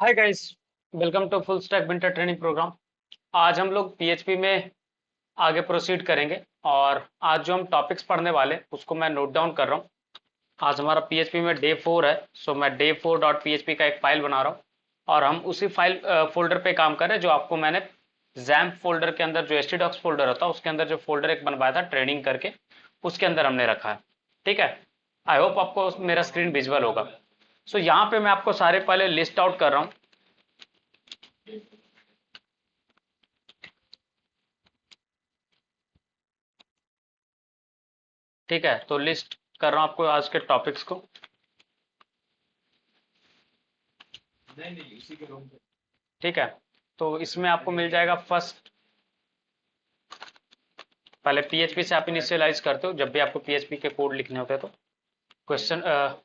Hi guys, welcome to full stack winter training program. आज हम लोग पीएचपी में आगे प्रोसीड करेंगे और आज जो हम टॉपिक्स पढ़ने वाले उसको मैं नोट डाउन कर रहा हूँ। आज हमारा पीएचपी में डे 4 है। सो मैं डे 4 डॉट पीएचपी का एक फाइल बना रहा हूँ और हम उसी फाइल फोल्डर पे काम कर रहे हैं जो आपको मैंने जैम्प फोल्डर के अंदर, जो htdocs फोल्डर होता है उसके अंदर जो फोल्डर एक बनवाया था ट्रेनिंग करके, उसके अंदर हमने रखा है। ठीक है, आई होप आपको मेरा स्क्रीन विजुअल होगा। सो यहाँ पे मैं आपको सारे पहले लिस्ट आउट कर रहा हूँ। ठीक है, तो लिस्ट कर रहा हूँ आपको आज के टॉपिक्स को। ठीक है, तो इसमें आपको मिल जाएगा फर्स्ट, पहले पीएचपी से आप इनिशियलाइज करते हो जब भी आपको पीएचपी के कोड लिखने होते हैं। तो question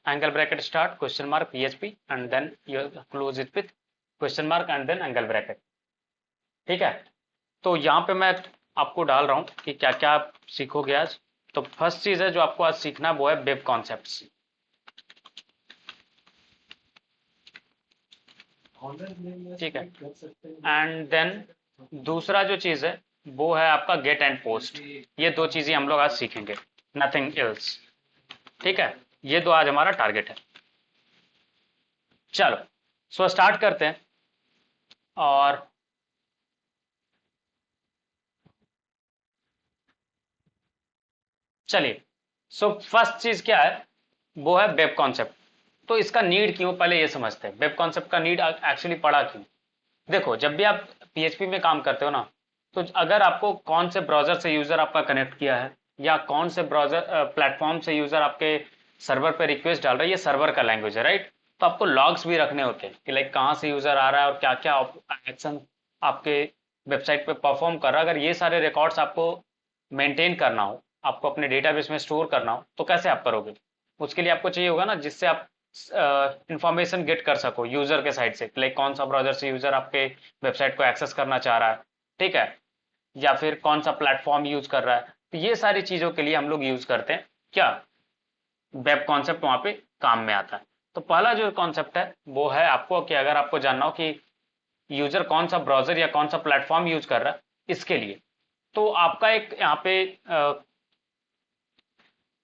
angle bracket start question mark PHP and then you close it with question mark and then angle bracket. ठीक है, तो यहाँ पे मैं आपको डाल रहा हूँ कि क्या क्या आप सीखोगे आज। तो फर्स्ट चीज है जो आपको आज सीखना है वो है वेब कॉन्सेप्ट्स। ठीक है, एंड देन दूसरा जो चीज है वो है आपका गेट एंड पोस्ट। ये दो चीजें हम लोग आज सीखेंगे, नथिंग एल्स। ठीक है, ये दो आज हमारा टारगेट है। चलो, सो स्टार्ट करते हैं। और चलिए, सो फर्स्ट चीज क्या है वो है वेब कॉन्सेप्ट। तो इसका नीड क्यों, पहले ये समझते हैं वेब कॉन्सेप्ट का नीड एक्चुअली पड़ा क्यों। देखो, जब भी आप पीएचपी में काम करते हो ना, तो अगर आपको कौन से ब्राउजर से यूजर आपका कनेक्ट किया है या कौन से ब्राउजर प्लेटफॉर्म से यूजर आपके सर्वर पे रिक्वेस्ट डाल रहा है, ये सर्वर का लैंग्वेज है, राइट। तो आपको लॉग्स भी रखने होते हैं कि लाइक कहाँ से यूजर आ रहा है और क्या क्या एक्शन आपके वेबसाइट पे परफॉर्म कर रहा है। अगर ये सारे रिकॉर्ड्स आपको मेंटेन करना हो, आपको अपने डेटाबेस में स्टोर करना हो, तो कैसे आप करोगे। उसके लिए आपको चाहिए होगा ना जिससे आप इंफॉर्मेशन गेट कर सको यूजर के साइड से, लाइक कौन सा ब्राउजर से यूजर आपके वेबसाइट को एक्सेस करना चाह रहा है। ठीक है, या फिर कौन सा प्लेटफॉर्म यूज कर रहा है। तो ये सारी चीजों के लिए हम लोग यूज करते हैं क्या, वेब कॉन्सेप्ट वहां पे काम में आता है। तो पहला जो कॉन्सेप्ट है वो है आपको कि अगर आपको जानना हो कि यूजर कौन सा ब्राउजर या कौन सा प्लेटफॉर्म यूज कर रहा है, इसके लिए तो आपका एक यहाँ पे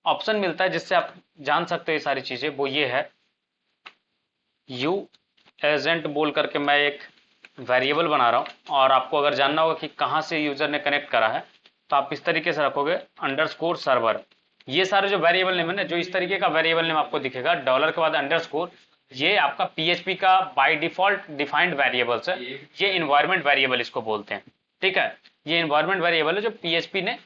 ऑप्शन मिलता है जिससे आप जान सकते हो ये सारी चीजें। वो ये है यू एजेंट बोल करके मैं एक वेरिएबल बना रहा हूँ। और आपको अगर जानना होगा कि कहाँ से यूजर ने कनेक्ट करा है, तो आप इस तरीके से रखोगे अंडरस्कोर सर्वर। ये सारे जो वेरिएबल नेम है ना, जो इस तरीके का वेरिएबल नेम आपको दिखेगा डॉलर के बाद अंडरस्कोर, ये आपका पीएचपी का बाय डिफॉल्ट डिफाइंड वेरिएबल्स है। ये इन्वायरमेंट वेरिएबल इसको बोलते हैं। ठीक है, ये इन्वायरमेंट वेरिएबल है जो पीएचपी ने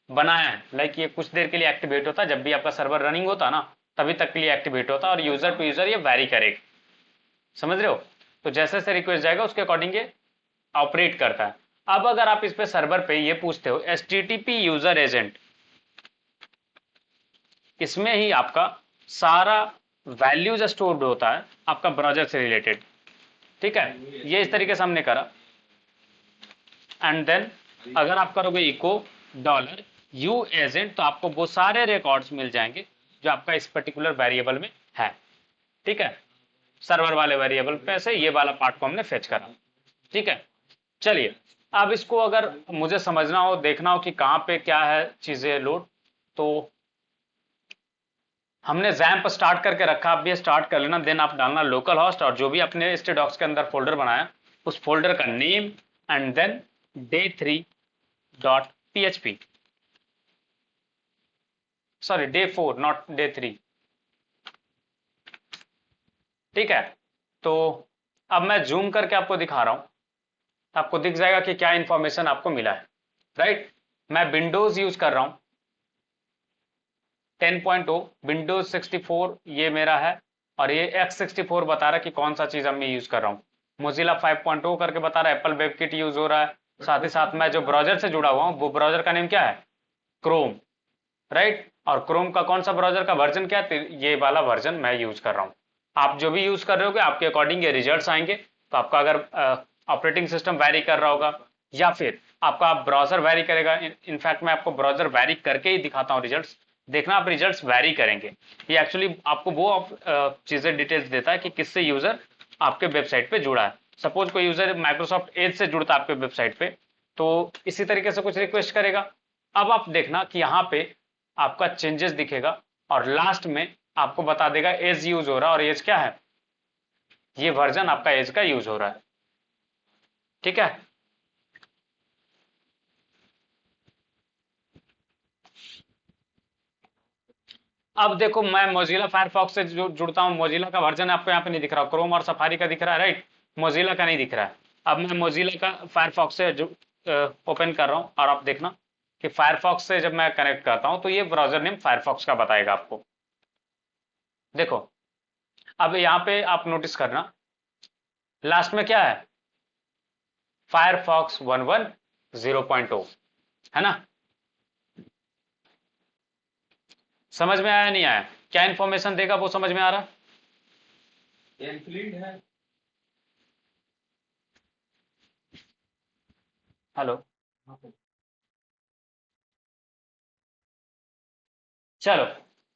बनाया है। लाइक ये कुछ देर के लिए एक्टिवेट होता है, जब भी आपका सर्वर रनिंग होता है ना, तभी तक के लिए एक्टिवेट होता है और यूजर टू यूजर ये वैरी करेगा। समझ रहे हो। तो जैसे जैसे रिक्वेस्ट जाएगा उसके अकॉर्डिंग ये ऑपरेट करता है। अब अगर आप इस पे सर्वर पे ये पूछते हो HTTP यूजर एजेंट, इसमें ही आपका सारा वैल्यूज स्टोर्ड होता है आपका ब्राउजर से रिलेटेड। ठीक है, ये इस तरीके से हमने करा। एंड देन अगर आप करोगे इको डॉलर यू एजेंट, तो आपको वो सारे रिकॉर्ड्स मिल जाएंगे जो आपका इस पर्टिकुलर वेरिएबल में है। ठीक है, सर्वर वाले वेरिएबल पे से ये वाला पार्ट को हमने फेच करा। ठीक है, चलिए, अब इसको अगर मुझे समझना हो, देखना हो कि कहाँ पे क्या है चीजें लोड, तो हमने जैम्प स्टार्ट करके रखा, आप भी स्टार्ट कर लेना। देन आप डालना लोकल हॉस्ट और जो भी अपने htdocs के अंदर फोल्डर बनाया उस फोल्डर का name and then day3.php, sorry day4 not day3। ठीक है, तो अब मैं जूम करके आपको दिखा रहा हूं, आपको दिख जाएगा कि क्या इंफॉर्मेशन आपको मिला है, राइट। मैं विंडोज यूज कर रहा हूं 10.0, विंडोज 64 ये मेरा है। और ये x64 बता रहा है कि कौन सा चीज मैं यूज कर रहा हूँ। मोजिला 5.0 करके बता रहा है एप्पल वेबकिट यूज हो रहा है। साथ ही साथ मैं जो ब्राउजर से जुड़ा हुआ हूँ वो ब्राउजर का नेम क्या है, क्रोम, राइट। और क्रोम का कौन सा ब्राउजर का वर्जन क्या है, ये वाला वर्जन मैं यूज कर रहा हूँ। आप जो भी यूज कर रहे होगे आपके अकॉर्डिंग ये रिजल्ट आएंगे। तो आपका अगर ऑपरेटिंग सिस्टम वैरी कर रहा होगा या फिर आपका ब्राउजर वैरी करेगा, इनफैक्ट मैं आपको ब्राउजर वैरी करके ही दिखाता हूँ रिजल्ट्स, देखना आप रिजल्ट्स वैरी करेंगे। ये एक्चुअली आपको वो चीजें डिटेल्स देता है कि किससे यूजर आपके वेबसाइट पे जुड़ा है। सपोज कोई यूजर माइक्रोसॉफ्ट एज से जुड़ता है आपके वेबसाइट पे, तो इसी तरीके से कुछ रिक्वेस्ट करेगा। अब आप देखना कि यहाँ पे आपका चेंजेस दिखेगा और लास्ट में आपको बता देगा एज यूज हो रहा है, और एज क्या है, ये वर्जन आपका एज का यूज हो रहा है। ठीक है, अब देखो मैं मोजिला फायरफॉक्स से जुड़ता हूँ, मोजिला का वर्जन आपको यहाँ पे नहीं दिख रहा, क्रोम और सफारी का दिख रहा है, राइट, मोजिला का नहीं दिख रहा है। अब मैं मोजिला का फायरफॉक्स से ओपन कर रहा हूँ, और आप देखना कि फायरफॉक्स से जब मैं कनेक्ट करता हूँ तो ये ब्राउजर नेम फायरफॉक्स का बताएगा आपको। देखो अब यहाँ पे आप नोटिस करना लास्ट में क्या है, फायरफॉक्स 11.0.0 है ना। समझ में आया नहीं आया, क्या इंफॉर्मेशन देगा वो समझ में आ रहा, है। हेलो, चलो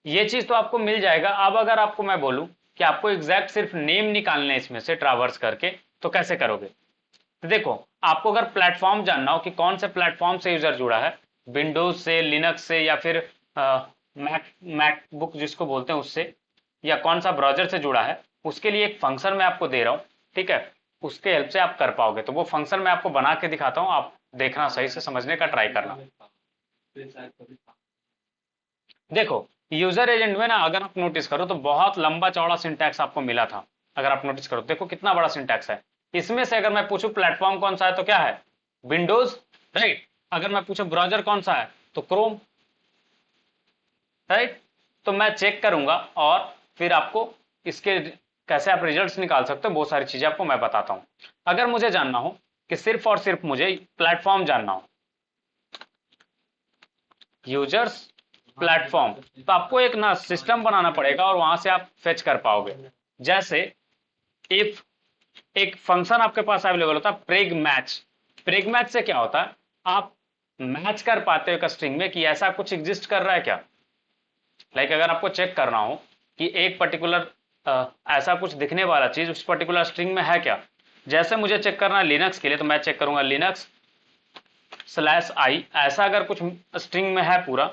ये चीज तो आपको मिल जाएगा। अब अगर आपको मैं बोलूं कि आपको एग्जैक्ट सिर्फ नेम निकालने इसमें से ट्रावर्स करके, तो कैसे करोगे। तो देखो आपको अगर प्लेटफॉर्म जानना हो कि कौन से प्लेटफॉर्म से यूजर जुड़ा है, विंडोज से, लिनक्स से, या फिर मैकबुक जिसको बोलते हैं उससे, या कौन सा ब्राउजर से जुड़ा है, उसके लिए एक फंक्शन मैं आपको दे रहा हूं। ठीक है, उसके हेल्प से आप कर पाओगे। तो वो फंक्शन मैं आपको बना के दिखाता हूं, आप देखना, सही से समझने का ट्राई करना। देखो यूजर एजेंट में ना अगर आप नोटिस करो तो बहुत लंबा चौड़ा सिंटैक्स आपको मिला था। अगर आप नोटिस करो देखो कितना बड़ा सिंटैक्स है। इसमें से अगर मैं पूछूं प्लेटफॉर्म कौन सा है तो क्या है, विंडोज, राइट। अगर मैं पूछूं ब्राउजर कौन सा है तो क्रोम, राइट। तो मैं चेक करूंगा और फिर आपको इसके कैसे आप रिजल्ट्स निकाल सकते हो, बहुत सारी चीजें आपको मैं बताता हूं। अगर मुझे जानना हो कि सिर्फ और सिर्फ मुझे प्लेटफॉर्म जानना हो, यूजर्स प्लेटफॉर्म, तो आपको एक ना सिस्टम बनाना पड़ेगा और वहां से आप फेच कर पाओगे। जैसे इफ एक फंक्शन आपके पास अवेलेबल होता है प्रेग मैच। प्रेग मैच से क्या होता है, आप मैच कर पाते हो एक स्ट्रिंग में कि ऐसा कुछ एग्जिस्ट कर रहा है क्या। लाइक अगर आपको चेक करना हो कि एक पर्टिकुलर ऐसा कुछ दिखने वाला चीज उस पर्टिकुलर स्ट्रिंग में है क्या। जैसे मुझे चेक करना है लिनक्स के लिए, तो मैं चेक करूंगा लिनक्स स्लैश आई, ऐसा अगर कुछ स्ट्रिंग में है पूरा,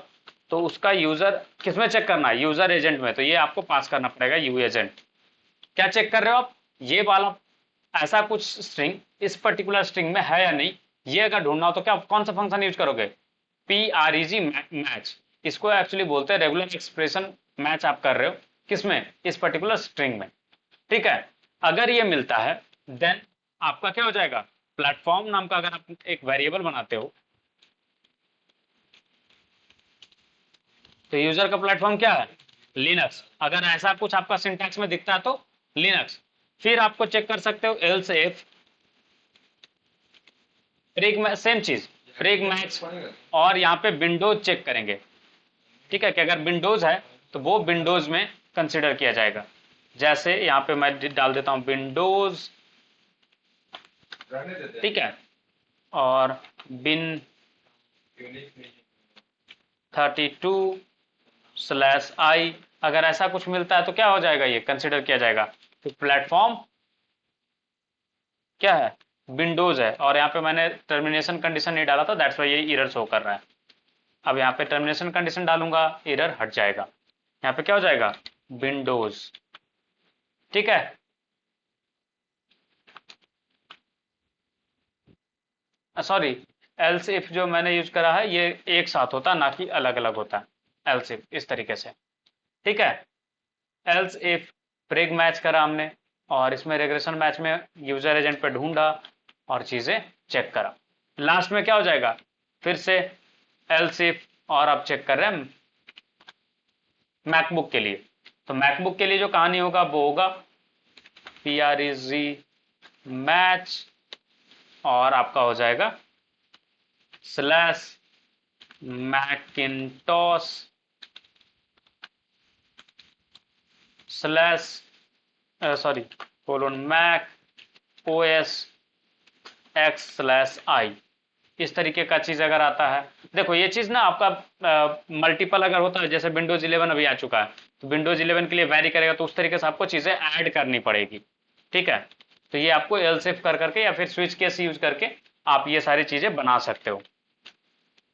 तो उसका यूजर किसमें चेक करना है, यूजर एजेंट में। तो ये आपको पास करना पड़ेगा यू एजेंट। क्या चेक कर रहे हो आप, ये वाला ऐसा कुछ स्ट्रिंग इस पर्टिकुलर स्ट्रिंग में है या नहीं, ये अगर ढूंढना हो तो क्या कौन सा फंक्शन यूज करोगे, PREG मैच। इसको एक्चुअली बोलते हैं रेगुलर एक्सप्रेशन मैच आप कर रहे हो किसमें, इस पर्टिकुलर स्ट्रिंग में। ठीक है, अगर ये मिलता है देन आपका क्या हो जाएगा, प्लेटफॉर्म नाम का अगर आप एक वेरिएबल बनाते हो, तो यूजर का प्लेटफॉर्म क्या है, लिनक्स। अगर ऐसा कुछ आपका सिंटैक्स में दिखता है तो लिनक्स। फिर आपको चेक कर सकते हो एल्स इफ प्रेग, सेम चीज प्रेग मैच, और यहाँ पे विंडोज चेक करेंगे। ठीक है, कि अगर विंडोज है तो वो विंडोज में कंसिडर किया जाएगा। जैसे यहाँ पे मैं डाल देता हूँ विंडोज, ठीक है, और बिन 32/i, अगर ऐसा कुछ मिलता है तो क्या हो जाएगा, ये कंसिडर किया जाएगा। तो प्लेटफॉर्म क्या है, विंडोज है। और यहाँ पे मैंने टर्मिनेशन कंडीशन नहीं डाला था, दैट्स वाई ये एरर शो कर रहा है। अब यहाँ पे टर्मिनेशन कंडीशन डालूंगा, एरर हट जाएगा। यहाँ पे क्या हो जाएगा, विंडोज। ठीक है, सॉरी, एल्स इफ जो मैंने यूज करा है ये एक साथ होता है, ना कि अलग अलग होता है। एल्स इफ इस तरीके से, ठीक है। एल्स इफ प्रेग मैच करा हमने, और इसमें रेग्रेशन मैच में यूजर एजेंट पे ढूंढा और चीजें चेक करा। लास्ट में क्या हो जाएगा, फिर से एल्स इफ, और आप चेक कर रहे हैं मैकबुक के लिए। तो मैकबुक के लिए जो कहानी होगा वो होगा PREG मैच, और आपका हो जाएगा slash Macintosh slash sorry colon Mac OS X/i। इस तरीके का चीज अगर आता है, देखो ये चीज ना आपका मल्टीपल अगर होता है, जैसे विंडोज 11 अभी आ चुका है, तो विंडोज 11 के लिए वैरी करेगा, तो उस तरीके से आपको चीजें ऐड करनी पड़ेगी। ठीक है, तो ये आपको एल्स इफ कर करके या फिर स्विच केस यूज करके आप ये सारी चीजें बना सकते हो।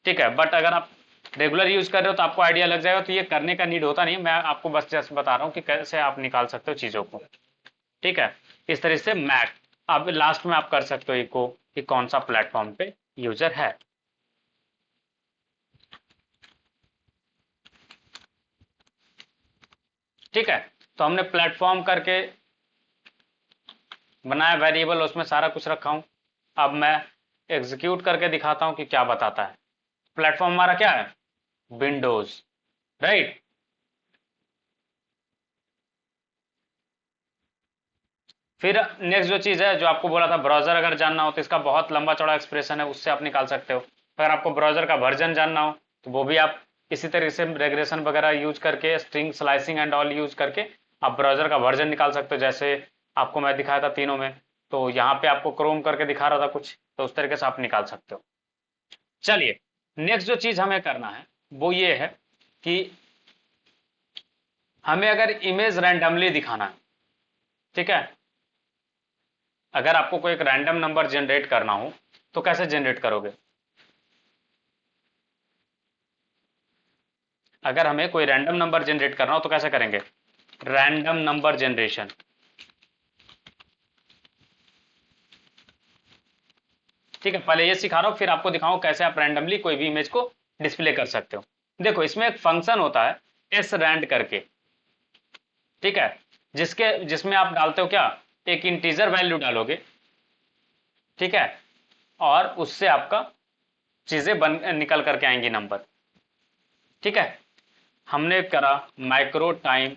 ठीक है, बट अगर आप रेगुलर यूज कर रहे हो तो आपको आइडिया लग जाएगा, तो ये करने का नीड होता नहीं है, मैं आपको बस जस्ट बता रहा हूँ कि कैसे आप निकाल सकते हो चीजों को। ठीक है, इस तरह से मैक, अब लास्ट में आप कर सकते हो इको कि कौन सा प्लेटफॉर्म पे यूजर है। ठीक है, तो हमने प्लेटफॉर्म करके बनाया वेरिएबल, उसमें सारा कुछ रखा हूं। अब मैं एग्जीक्यूट करके दिखाता हूं कि क्या बताता है। प्लेटफॉर्म हमारा क्या है, विंडोज, राइट। फिर नेक्स्ट जो चीज है, जो आपको बोला था ब्राउजर अगर जानना हो तो इसका बहुत लंबा चौड़ा एक्सप्रेशन है, उससे आप निकाल सकते हो। अगर आपको ब्राउजर का वर्जन जानना हो तो वो भी आप इसी तरीके से रेग्रेशन वगैरह यूज करके, string slicing and all use करके आप ब्राउजर का वर्जन निकाल सकते हो, जैसे आपको मैं दिखाया था तीनों में। तो यहाँ पे आपको क्रोम करके दिखा रहा था कुछ, तो उस तरीके से आप निकाल सकते हो। चलिए, नेक्स्ट जो चीज हमें करना है वो ये है कि हमें अगर इमेज रैंडमली दिखाना है, ठीक है, अगर आपको कोई एक रैंडम नंबर जनरेट करना हो तो कैसे जनरेट करोगे। अगर हमें कोई रैंडम नंबर जनरेट करना हो तो कैसे करेंगे, रैंडम नंबर जनरेशन। ठीक है, पहले ये सिखा रहा हूं, फिर आपको दिखाऊं कैसे आप रैंडमली कोई भी इमेज को डिस्प्ले कर सकते हो। देखो, इसमें एक फंक्शन होता है एस रैंड करके, ठीक है, जिसमें आप डालते हो क्या, एक इंटीजर वैल्यू डालोगे, ठीक है, और उससे आपका चीजें बन निकल करके आएंगी नंबर। ठीक है, हमने करा माइक्रो टाइम,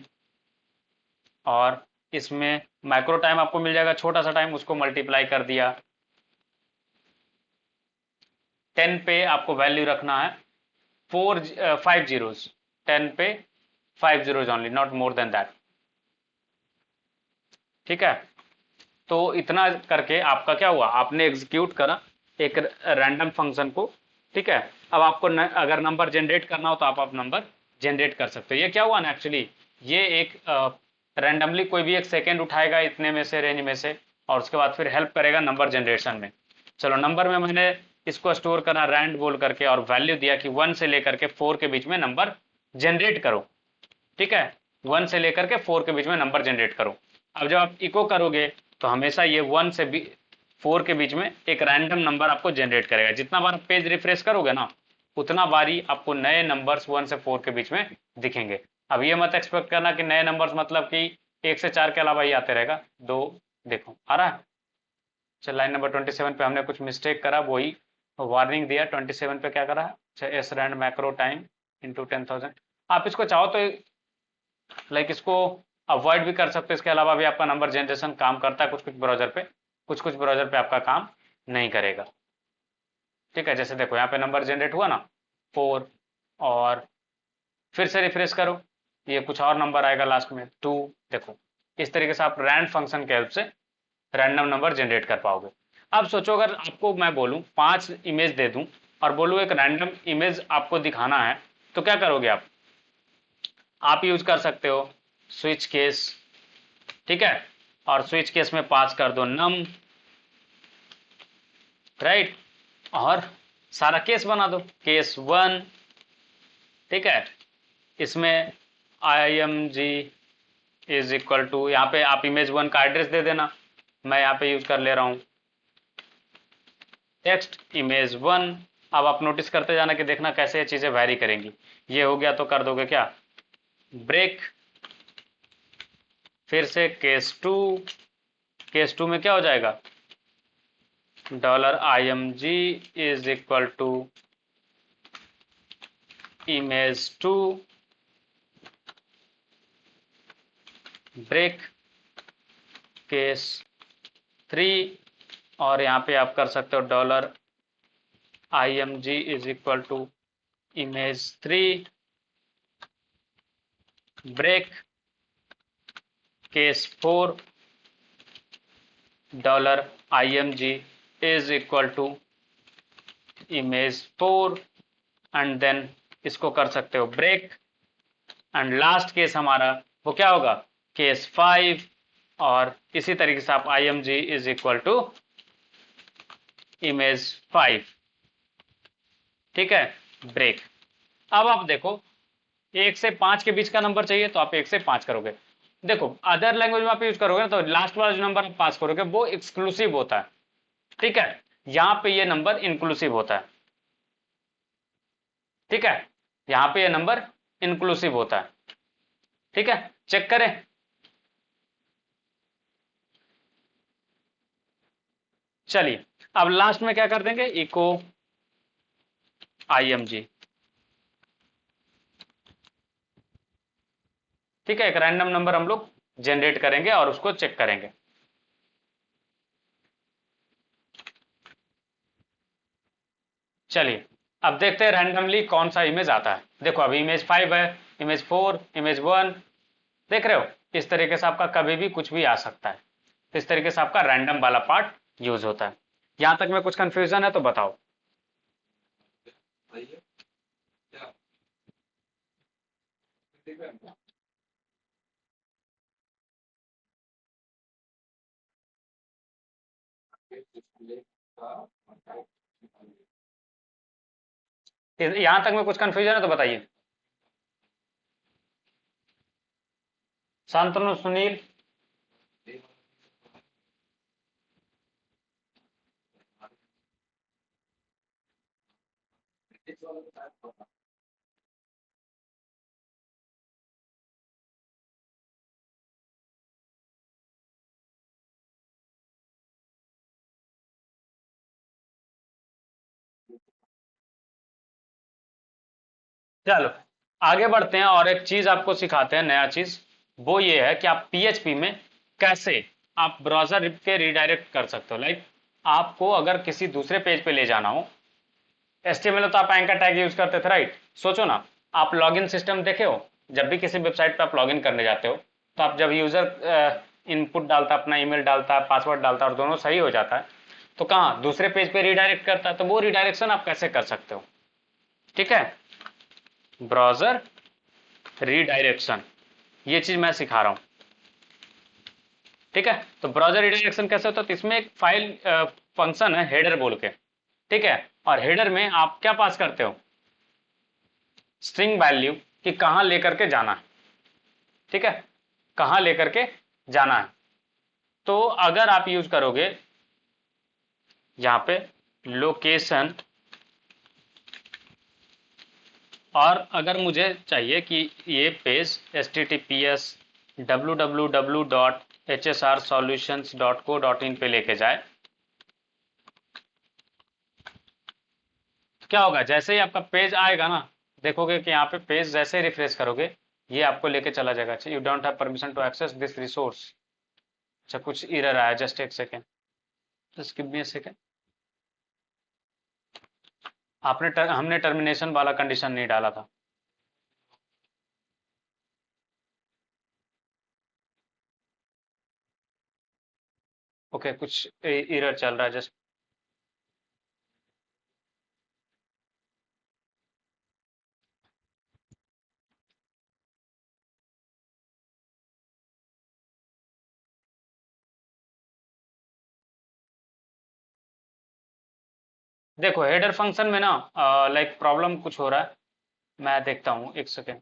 और इसमें माइक्रो टाइम आपको मिल जाएगा छोटा सा टाइम, उसको मल्टीप्लाई कर दिया। 10 पे आपको वैल्यू रखना है 5 जीरोस, 10 पे 5 zeros only, not more than that. ठीक है, तो इतना करके आपका क्या हुआ, आपने एग्जीक्यूट करा एक रैंडम फंक्शन को। ठीक है, अब आपको अगर नंबर जनरेट करना हो तो आप नंबर जनरेट कर सकते हो। ये क्या हुआ ना, एक्चुअली ये एक रैंडमली कोई भी एक सेकेंड उठाएगा इतने में से, रेंज में से, और उसके बाद फिर हेल्प करेगा नंबर जनरेशन में। चलो, नंबर में मैंने इसको स्टोर करा रैंड बोल करके, और वैल्यू दिया कि 1 से लेकर के 4 के बीच में नंबर जनरेट करो। ठीक है, 1 से लेकर के 4 के बीच में नंबर जनरेट करो। अब जब आप इको करोगे तो हमेशा ये 1 से 4 के बीच में एक रैंडम नंबर आपको जनरेट करेगा। जितना बार पेज रिफ्रेश करोगे ना, उतना बारी आपको नए नंबर्स 1 से 4 के बीच में दिखेंगे। अब ये मत एक्सपेक्ट करना कि नए नंबर्स मतलब कि 1 से 4 के अलावा ही आते रहेगा। दो, देखो आ रहा है। चल, लाइन नंबर 27 पे हमने कुछ मिस्टेक करा, वही वार्निंग दिया। 27 पे क्या करा है, अच्छा, S rand macro time into 10,000। आप इसको चाहो तो लाइक इसको अवॉइड भी कर सकते हो, इसके अलावा भी आपका नंबर जनरेशन काम करता है कुछ कुछ ब्राउजर पे, कुछ कुछ ब्राउजर पे आपका काम नहीं करेगा। ठीक है, जैसे देखो यहाँ पे नंबर जनरेट हुआ ना 4, और फिर से रिफ्रेश करो, ये कुछ और नंबर आएगा लास्ट में 2। देखो, इस तरीके से आप रैंड फंक्शन के हेल्प से रैंडम नंबर जनरेट कर पाओगे। अब सोचो, अगर आपको मैं बोलूं 5 इमेज दे दूं और बोलूं एक रैंडम इमेज आपको दिखाना है, तो क्या करोगे आप यूज कर सकते हो स्विच केस। ठीक है, और स्विच केस में पास कर दो नम, राइट, और सारा केस बना दो केस 1। ठीक है, इसमें I M G is equal to, यहाँ पे आप इमेज 1 का एड्रेस दे देना, मैं यहाँ पे यूज कर ले रहा हूँ टेक्स्ट इमेज 1। अब आप नोटिस करते जाना कि देखना कैसे ये चीजें वैरी करेंगी। ये हो गया तो कर दोगे क्या, ब्रेक, फिर से केस 2। केस 2 में क्या हो जाएगा, $img is equal to image 2, break, case 3, और यहाँ पे आप कर सकते हो $img is equal to image 3, break, case 4, $img is equal to image 4, and then इसको कर सकते हो ब्रेक, एंड लास्ट केस हमारा वो क्या होगा, केस 5, और इसी तरीके से आप img is equal to image5, ठीक है, ब्रेक। अब आप देखो 1 से 5 के बीच का नंबर चाहिए तो आप 1 से 5 करोगे। देखो अदर लैंग्वेज में आप यूज करोगे ना तो लास्ट वाला जो नंबर आप पास करोगे वो एक्सक्लूसिव होता है, ठीक है, यहां पे ये नंबर इंक्लूसिव होता है, ठीक है, यहां पे ये नंबर इंक्लूसिव होता है, ठीक है, चेक करें। चलिए अब लास्ट में क्या कर देंगे, इको img, ठीक है, एक रैंडम नंबर हम लोग जनरेट करेंगे और उसको चेक करेंगे। चलिए अब देखते हैं रैंडमली कौन सा इमेज आता है। देखो अभी image5 है, image4, image1, देख रहे हो, इस तरीके से आपका कभी भी कुछ भी आ सकता है। तो इस तरीके से आपका रैंडम वाला पार्ट यूज होता है। यहां तक में कुछ कंफ्यूजन है तो बताओ। यहां तक में कुछ कंफ्यूजन है तो बताइए। शांतनु, सुनील, चलो आगे बढ़ते हैं और एक चीज आपको सिखाते हैं, नया चीज, वो ये है कि आप पीएचपी में कैसे आप ब्राउजर के रिडायरेक्ट कर सकते हो। लाइक आपको अगर किसी दूसरे पेज पे ले जाना हो, एचटीएमएल तो आप एंकर टैग यूज करते थे, राइट। सोचो ना, आप लॉगिन सिस्टम देखे हो, जब भी किसी वेबसाइट पे आप लॉगिन करने जाते हो तो आप जब यूजर इनपुट डालता है, अपना ईमेल डालता है, पासवर्ड डालता है और दोनों सही हो जाता है तो कहाँ दूसरे पेज पे रिडायरेक्ट करता है। तो वो रिडायरेक्शन आप कैसे कर सकते हो, ठीक है, ब्राउजर रिडायरेक्शन, ये चीज मैं सिखा रहा हूं, ठीक है। तो ब्राउजर रिडायरेक्शन कैसे होता है, तो इसमें एक फाइल फंक्शन है हेडर बोल के, ठीक है, और हेडर में आप क्या पास करते हो, स्ट्रिंग वैल्यू कि कहां लेकर के जाना है, ठीक है, कहां लेकर के जाना है। तो अगर आप यूज करोगे यहां पे लोकेशन, और अगर मुझे चाहिए कि ये पेज https www.hsrsolutions.co.in पे लेके जाए, तो क्या होगा, जैसे ही आपका पेज आएगा ना, देखोगे कि यहाँ पे पेज जैसे ही रिफ्रेश करोगे ये आपको लेके चला जाएगा। अच्छा, you don't have permission to access this resource, अच्छा कुछ एरर आया, जस्ट एक second, just give me a second. हमने टर्मिनेशन वाला कंडीशन नहीं डाला था। ओके, कुछ एरर चल रहा है, जस्ट देखो हेडर फंक्शन में ना लाइक प्रॉब्लम कुछ हो रहा है, मैं देखता हूँ एक सेकेंड।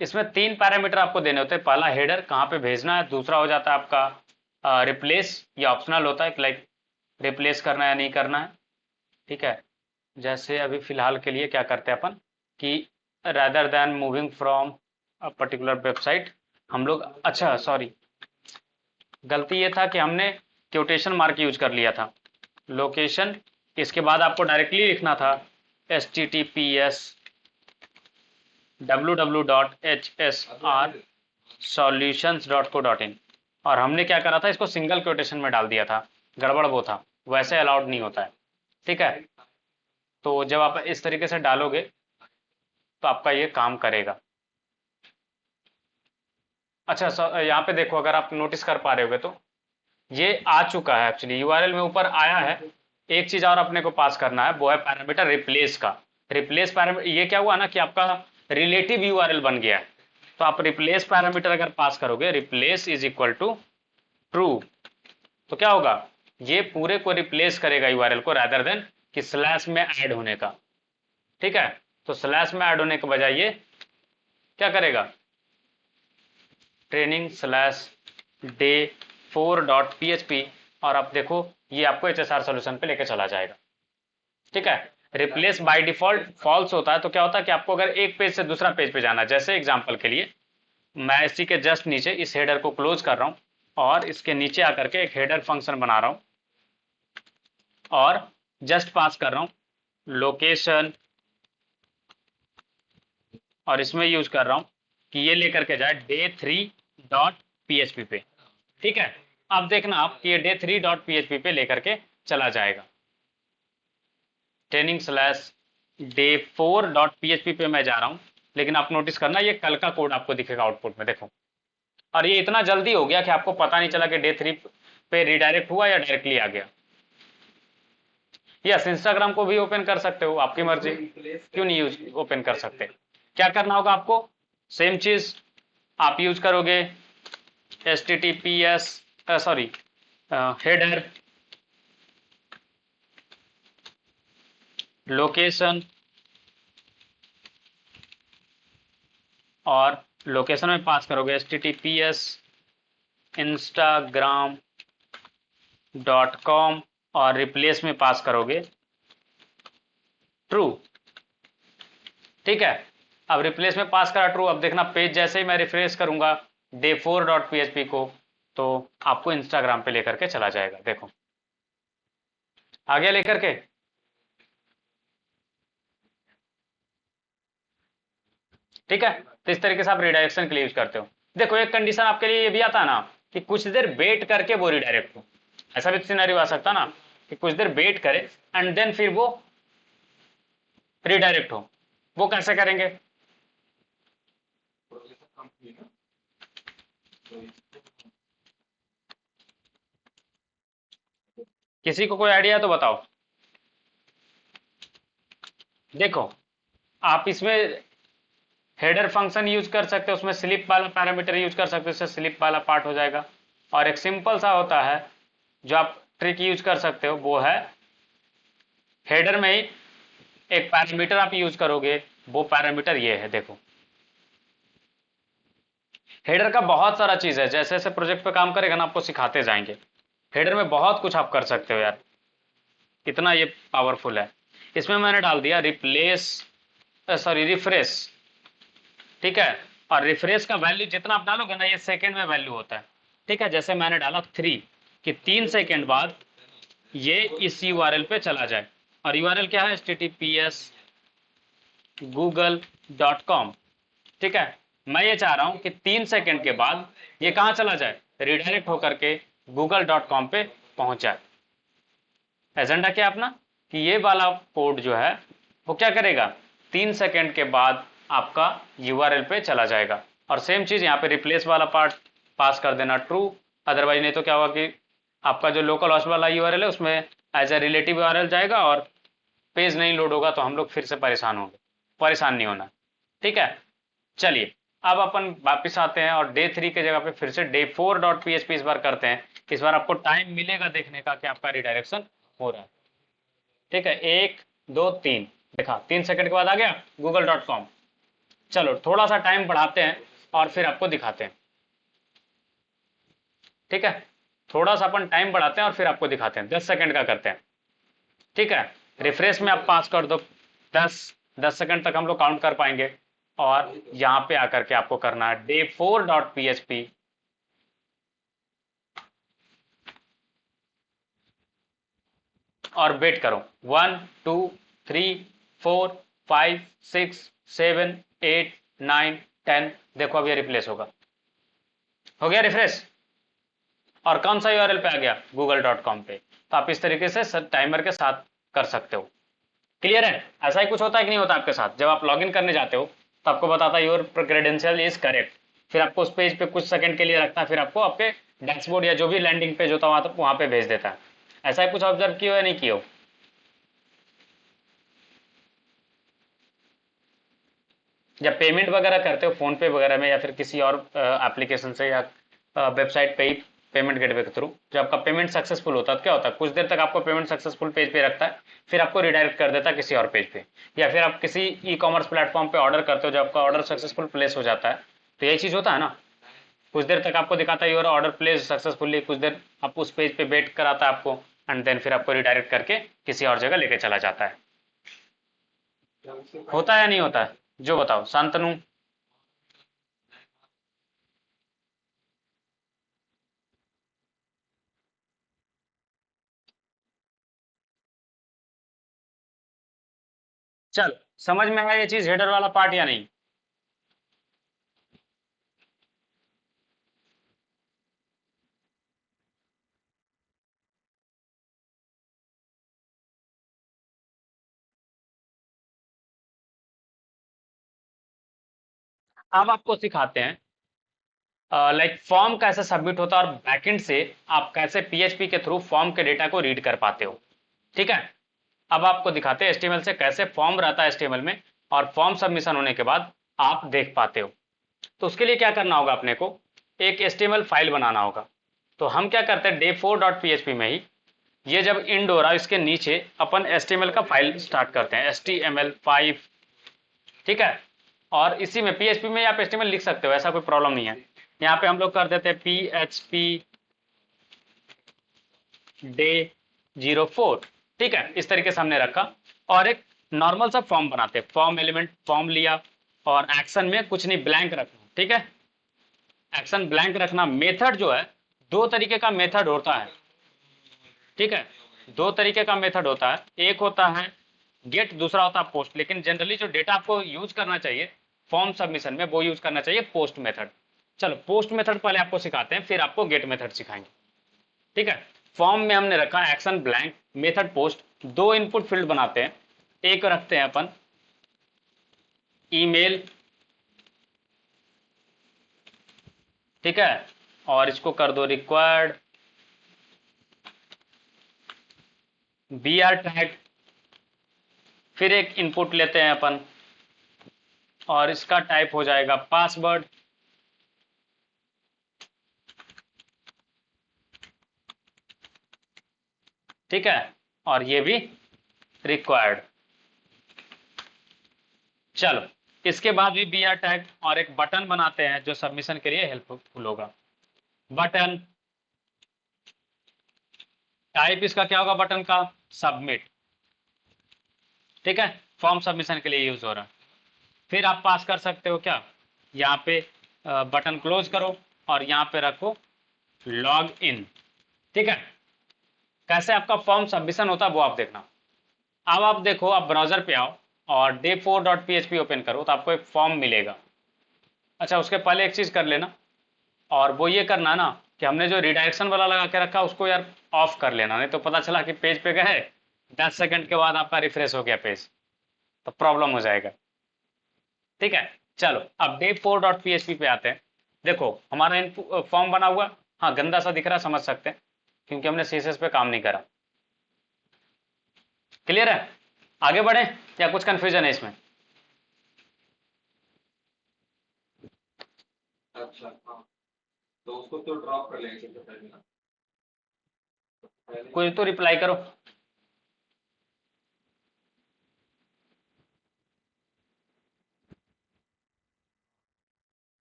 इसमें 3 पैरामीटर आपको देने होते हैं, पहला हेडर कहाँ पे भेजना है, दूसरा हो जाता है आपका रिप्लेस, ये ऑप्शनल होता है, लाइक रिप्लेस करना है या नहीं करना है, ठीक है। जैसे अभी फिलहाल के लिए क्या करते हैं अपन कि rather than moving from a particular website, हम लोग, अच्छा सॉरी, गलती ये था कि हमने क्योटेशन मार्क यूज कर लिया था, लोकेशन, इसके बाद आपको डायरेक्टली लिखना था https www.hsrsolutions.co.in, और हमने क्या करा था, इसको सिंगल क्योटेशन में डाल दिया था, गड़बड़ वो था, वैसे अलाउड नहीं होता है, ठीक है। तो जब आप इस तरीके से डालोगे तो आपका ये काम करेगा। अच्छा यहाँ पे देखो, अगर आप नोटिस कर पा रहे होगे तो ये आ चुका है, एक्चुअली यूआरएल में ऊपर आया है। एक चीज और अपने को पास करना है, वो है पैरामीटर रिप्लेस का। रिप्लेस पैरामीटर, ये क्या हुआ ना कि आपका रिलेटिव यूआरएल बन गया है, तो आप रिप्लेस पैरामीटर अगर पास करोगे, replace is equal to true, तो क्या होगा, ये पूरे को रिप्लेस करेगा यूआरएल को, रादर देन कि स्लैश में ऐड होने का। ठीक है, तो स्लैश में ऐड होने के बजाय ये क्या करेगा, ट्रेनिंग स्लैश डे 4.php, और आप देखो ये आपको HSR सोल्यूशन पे लेके चला जाएगा। ठीक है, रिप्लेस बाय डिफॉल्ट फॉल्स होता है, तो क्या होता है कि आपको अगर एक पेज से दूसरा पेज पे जाना है, जैसे एग्जांपल के लिए मैं इसी के जस्ट नीचे इस हेडर को क्लोज कर रहा हूं और इसके नीचे आकर के एक हेडर फंक्शन बना रहा हूं और जस्ट पास कर रहा हूं लोकेशन, और इसमें यूज कर रहा हूं कि ये लेकर के जाए day3.php पे। ठीक है, अब देखना आप कि ये day3.php पे लेकर के चला जाएगा। ट्रेनिंग स्लैश day4.php पे मैं जा रहा हूं, लेकिन आप नोटिस करना ये कल का कोड आपको दिखेगा आउटपुट में, देखो। और ये इतना जल्दी हो गया कि आपको पता नहीं चला कि day3 पे रिडायरेक्ट हुआ या डायरेक्टली आ गया। यस, इंस्टाग्राम को भी ओपन कर सकते हो, आपकी मर्जी, क्यों नहीं यूज ओपन कर सकते। क्या करना होगा आपको, सेम चीज आप यूज करोगे https सॉरी हेडर लोकेशन, और लोकेशन में पास करोगे https instagram.com, और रिप्लेस में पास करोगे ट्रू। ठीक है, अब रिप्लेस में पास करा ट्रू। अब देखना पेज जैसे ही मैं रिफ्रेश करूंगा day4.php को, तो आपको इंस्टाग्राम पे लेकर के चला जाएगा। देखो आ गया लेकर के। ठीक है, तो इस तरीके से आप रिडायरेक्शन के लिए यूज करते हो। देखो एक कंडीशन आपके लिए ये भी आता है ना कि कुछ देर वेट करके वो रिडायरेक्ट हो, ऐसा भी सिनेरियो आ सकता ना कि कुछ देर वेट करे एंड देन फिर वो रिडायरेक्ट हो। वो कैसे करेंगे, किसी को कोई आइडिया तो बताओ। देखो आप इसमें हेडर फंक्शन यूज कर सकते हो, उसमें स्लिप वाला पैरामीटर यूज कर सकते हो, इससे स्लिप वाला पार्ट हो जाएगा। और एक सिंपल सा होता है जो आप ट्रिक यूज कर सकते हो, वो है हेडर में ही एक पैरामीटर आप यूज करोगे, वो पैरामीटर ये है। देखो हेडर का बहुत सारा चीज है, जैसे जैसे प्रोजेक्ट पे काम करेगा ना आपको सिखाते जाएंगे। हेडर में बहुत कुछ आप कर सकते हो यार, इतना ये पावरफुल है। इसमें मैंने डाल दिया रिप्लेस सॉरी रिफ्रेश। ठीक है, और रिफ्रेश का वैल्यू जितना आप डालोगे ना, ये सेकंड में वैल्यू होता है। ठीक है, जैसे मैंने डाला 3 कि 3 सेकंड बाद ये इस यूआरएल पे चला जाए, और यूआरएल क्या है, https google.com। ठीक है, मैं ये चाह रहा हूं कि 3 सेकंड के बाद ये कहां चला जाए, रिडायरेक्ट होकर के google.com पे पहुंच जाए। एजेंडा क्या अपना कि ये वाला कोड जो है वो क्या करेगा, 3 सेकंड के बाद आपका यूआरएल पे चला जाएगा। और सेम चीज यहाँ पे रिप्लेस वाला पार्ट पास कर देना ट्रू, अदरवाइज नहीं तो क्या होगा कि आपका जो लोकल हॉस्ट वाला यूआरएल है उसमें एज ए रिलेटिव यूआरएल जाएगा और पेज नहीं लोड होगा, तो हम लोग फिर से परेशान होंगे। परेशान नहीं होना। ठीक है, चलिए अब अपन वापिस आते हैं और day3 के जगह पे फिर से day4.php इस बार करते हैं। इस बार आपको टाइम मिलेगा देखने का कि आपका रिडायरेक्शन हो रहा है। ठीक है, 1 2 3 देखा, 3 सेकंड के बाद आ गया google.com। चलो थोड़ा सा टाइम बढ़ाते हैं और फिर आपको दिखाते हैं। ठीक है, थोड़ा सा अपन टाइम बढ़ाते हैं और फिर आपको दिखाते हैं, 10 सेकंड का करते हैं। ठीक है, रिफ्रेश में आप पास कर दो 10 सेकंड तक हम लोग काउंट कर पाएंगे, और यहां पे आकर के आपको करना है day4.php और वेट करो 1 2 3 4 5 6 7 8 9 10। देखो अब ये रिप्लेस होगा, हो गया रिफ्रेश, और कौन सा यूआरएल पे आ गया, google.com पे। तो आप इस तरीके से टाइमर के साथ कर सकते हो। क्लियर है, ऐसा ही कुछ होता है कि नहीं होता आपके साथ, जब आप लॉगिन करने जाते हो तो आपको बताता है योर क्रेडेंशियल इज करेक्ट, फिर आपको उस पेज पे कुछ सेकंड के लिए रखता है, फिर आपको आपके डैशबोर्ड या जो भी लैंडिंग पेज होता है वहां पे भेज देता है। ऐसा ही कुछ ऑब्जर्व किया या नहीं किया हो। जब पेमेंट वगैरह करते हो फोन पे वगैरह में या फिर किसी और एप्लीकेशन से या वेबसाइट पे ही पेमेंट गेटवे के थ्रू जब आपका पेमेंट सक्सेसफुल होता है तो क्या होता है, कुछ देर तक आपको पेमेंट सक्सेसफुल पेज पे रखता है, फिर आपको रिडायरेक्ट कर देता है किसी और पेज पे। या फिर आप किसी ई कॉमर्स प्लेटफॉर्म पे ऑर्डर करते हो, जब आपका ऑर्डर सक्सेसफुल प्लेस हो जाता है तो यही चीज होता है ना, कुछ देर तक आपको दिखाता है योर ऑर्डर प्लेस सक्सेसफुली, कुछ देर आप उस पेज पे वेट कराता है आपको, एंड देन फिर आपको रिडायरेक्ट करके किसी और जगह लेके चला जाता है। होता है या नहीं होता है, जो बताओ शांतनु। चल, समझ में आया ये चीज हेडर वाला पार्ट या नहीं? अब आपको सिखाते हैं लाइक फॉर्म कैसे सबमिट होता है और बैकएंड से आप कैसे पीएचपी के थ्रू फॉर्म के डेटा को रीड कर पाते हो। ठीक है, अब आपको दिखाते हैं एचटीएमएल से कैसे फॉर्म रहता है एचटीएमएल में, और फॉर्म सबमिशन होने के बाद आप देख पाते हो। तो उसके लिए क्या करना होगा, अपने को एक एचटीएमएल फाइल बनाना होगा। तो हम क्या करते हैं, day4.php में ही ये जब इंड हो रहा है इसके नीचे अपन एचटीएमएल का फाइल स्टार्ट करते हैं, HTML5। ठीक है, और इसी में पीएचपी में आप एचटीएमएल लिख सकते हो, ऐसा कोई प्रॉब्लम नहीं है। यहाँ पे हम लोग कर देते हैं PHP day04। ठीक है, इस तरीके से हमने रखा और एक नॉर्मल सा फॉर्म बनाते हैं, फॉर्म एलिमेंट फॉर्म लिया और एक्शन में कुछ नहीं, ब्लैंक रखना। ठीक है, एक्शन ब्लैंक रखना। मेथड जो है, दो तरीके का मेथड होता है। ठीक है, दो तरीके का मेथड होता है, एक होता है गेट, दूसरा होता है पोस्ट। लेकिन जनरली जो डेटा आपको यूज करना चाहिए फॉर्म सबमिशन में वो यूज करना चाहिए पोस्ट मेथड। चलो पोस्ट मेथड पहले आपको सिखाते हैं, फिर आपको गेट मेथड सिखाएंगे। ठीक है, फॉर्म में हमने रखा एक्शन ब्लैंक, मेथड पोस्ट। दो इनपुट फील्ड बनाते हैं, एक रखते हैं अपन ईमेल। ठीक है, और इसको कर दो रिक्वायर्ड br टैग। फिर एक इनपुट लेते हैं अपन और इसका टाइप हो जाएगा पासवर्ड। ठीक है, और ये भी रिक्वायर्ड। चलो, इसके बाद भी br टैग और एक बटन बनाते हैं जो सबमिशन के लिए हेल्पफुल होगा। बटन टाइप इसका क्या होगा, बटन का सबमिट। ठीक है, फॉर्म सबमिशन के लिए यूज हो रहा है। फिर आप पास कर सकते हो क्या, यहाँ पे बटन क्लोज करो और यहाँ पे रखो लॉग इन। ठीक है, कैसे आपका फॉर्म सबमिशन होता है वो आप देखना। अब आप देखो, आप ब्राउजर पे आओ और day4.php ओपन करो तो आपको एक फॉर्म मिलेगा। अच्छा, उसके पहले एक चीज कर लेना, और वो ये करना ना कि हमने जो रिडायरेक्शन वाला लगा के रखा उसको यार ऑफ कर लेना, नहीं तो पता चला कि पेज पे गए 10 सेकंड के बाद आपका रिफ्रेश हो गया पेज, तो प्रॉब्लम हो जाएगा। ठीक है, चलो अब day4.php पे आते हैं। देखो हमारा फॉर्म बना हुआ, हाँ गंदा सा दिख रहा, समझ सकते हैं क्योंकि हमने सीएसएस पे काम नहीं करा। क्लियर है, आगे बढ़े या कुछ कंफ्यूजन है इसमें? अच्छा हाँ, तो उसको तो ड्रॉप कर लेंगे सबसे पहले ना, पहले कोई तो रिप्लाई करो।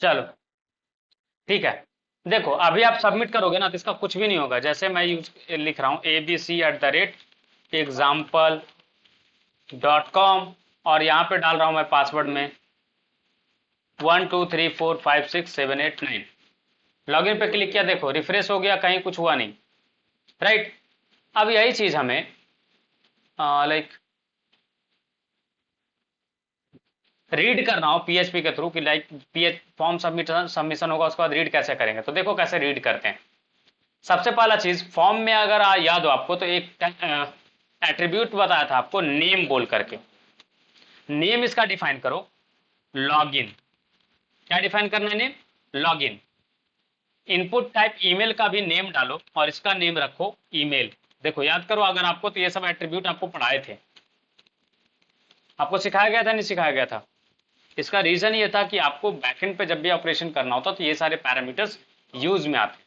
चलो ठीक है, देखो अभी आप सबमिट करोगे ना तो इसका कुछ भी नहीं होगा। जैसे मैं यूज लिख रहा हूँ abc@example.com और यहाँ पे डाल रहा हूँ मैं पासवर्ड में 12345678 9। लॉगिन पे क्लिक किया, देखो रिफ्रेश हो गया, कहीं कुछ हुआ नहीं। राइट, अब यही चीज हमें लाइक रीड करना हो पीएचपी के थ्रू कि like pH form submission submission होगा उसके बाद रीड कैसे करेंगे, तो देखो कैसे रीड करते हैं। सबसे पहला चीज, फॉर्म में अगर याद हो आपको तो एक एट्रीब्यूट बताया था आपको नेम बोल करके। नेम इसका डिफाइन करो लॉगिन। क्या डिफाइन करना है name, login. Input type email का भी नेम डालो और इसका नेम रखो ईमेल। देखो याद करो, अगर आपको तो ये सब एट्रीब्यूट आपको पढ़ाए थे। आपको सिखाया गया था नहीं सिखाया गया था? इसका रीजन ये था कि आपको बैकएंड पे जब भी ऑपरेशन करना होता तो ये सारे पैरामीटर्स यूज में आते।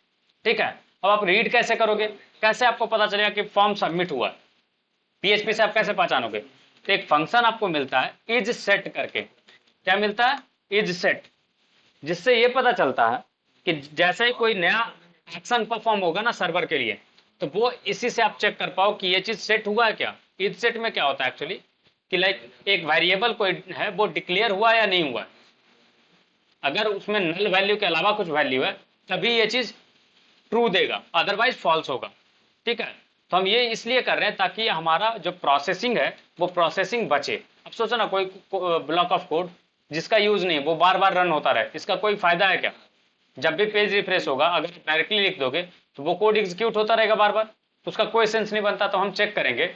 ठीक है, अब आप रीड कैसे करोगे? कैसे आपको पता चलेगा कि फॉर्म सबमिट हुआ? पीएचपी से आप कैसे पहचानोगे? तो एक फंक्शन आपको मिलता है इज सेट करके। क्या मिलता है? Is set. जिससे ये पता चलता है कि जैसे ही कोई नया एक्शन परफॉर्म होगा ना सर्वर के लिए, तो वो इसी से आप चेक कर पाओ कि ये चीज सेट हुआ है क्या। इज सेट में क्या होता है एक्चुअली, कि लाइक एक वेरिएबल कोई है वो डिक्लेयर हुआ या नहीं हुआ। अगर उसमें नल वैल्यू के अलावा कुछ वैल्यू है तभी ये चीज ट्रू देगा, अदरवाइज फॉल्स होगा। ठीक है, तो हम ये इसलिए कर रहे हैं ताकि हमारा जो प्रोसेसिंग है वो प्रोसेसिंग बचे। अब सोचो ना, कोई ब्लॉक ऑफ कोड जिसका यूज नहीं, वो बार बार रन होता रहे, इसका कोई फायदा है क्या? जब भी पेज रिफ्रेश होगा अगर डायरेक्टली लिख दोगे तो वो कोड एग्जीक्यूट होता रहेगा बार बार, तो उसका कोई सेंस नहीं बनता। तो हम चेक करेंगे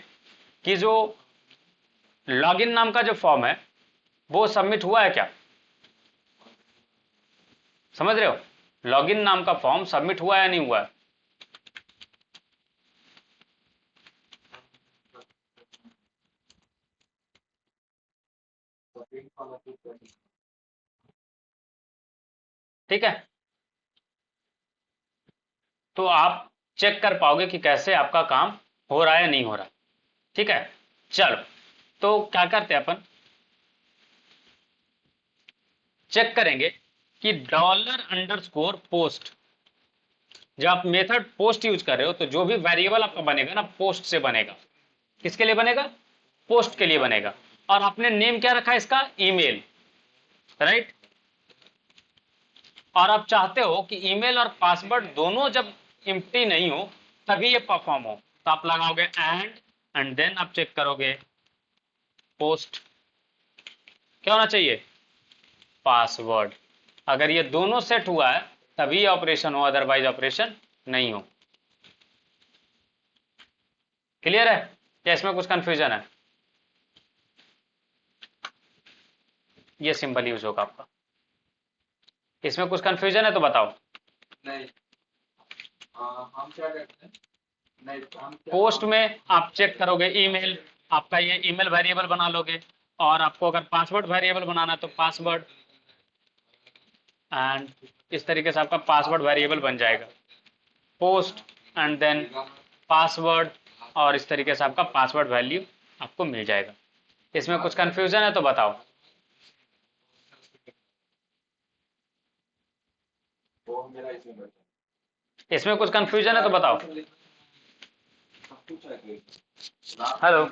कि जो लॉगिन नाम का जो फॉर्म है वो सबमिट हुआ है क्या। समझ रहे हो? लॉगिन नाम का फॉर्म सबमिट हुआ या नहीं हुआ है? ठीक है, तो आप चेक कर पाओगे कि कैसे आपका काम हो रहा है या नहीं हो रहा। ठीक है, चलो तो क्या करते हैं अपन, चेक करेंगे कि डॉलर अंडरस्कोर पोस्ट, जब आप मेथड पोस्ट यूज कर रहे हो तो जो भी वेरिएबल आपका बनेगा ना पोस्ट से बनेगा। किसके लिए बनेगा? पोस्ट के लिए बनेगा। और आपने नेम क्या रखा है इसका? Email, right. और आप चाहते हो कि ईमेल और पासवर्ड दोनों जब एम्प्टी नहीं हो तभी ये परफॉर्म हो, तो आप लगाओगे एंड देन आप चेक करोगे पोस्ट क्या होना चाहिए? पासवर्ड। अगर ये दोनों सेट हुआ है तभी ऑपरेशन हो, अदरवाइज ऑपरेशन नहीं हो। क्लियर है या इसमें कुछ कंफ्यूजन है? ये सिंबल यूज होगा आपका। इसमें कुछ कंफ्यूजन है तो बताओ। नहीं। हम क्या करते हैं? नहीं, हम क्या पोस्ट हम में आप चेक करोगे ईमेल, आपका ये ईमेल वेरिएबल बना लोगे। और आपको अगर पासवर्ड वेरिएबल बनाना है तो पासवर्ड, एंड इस तरीके से आपका पासवर्ड वेरिएबल बन जाएगा। पोस्ट एंड देन पासवर्ड, और इस तरीके से आपका पासवर्ड वैल्यू आपको मिल जाएगा। इसमें कुछ कंफ्यूजन है तो बताओ। वो मेरा इसमें बैठा इसमें कुछ कंफ्यूजन है तो बताओ। है। सब कुछ है कि हेलो,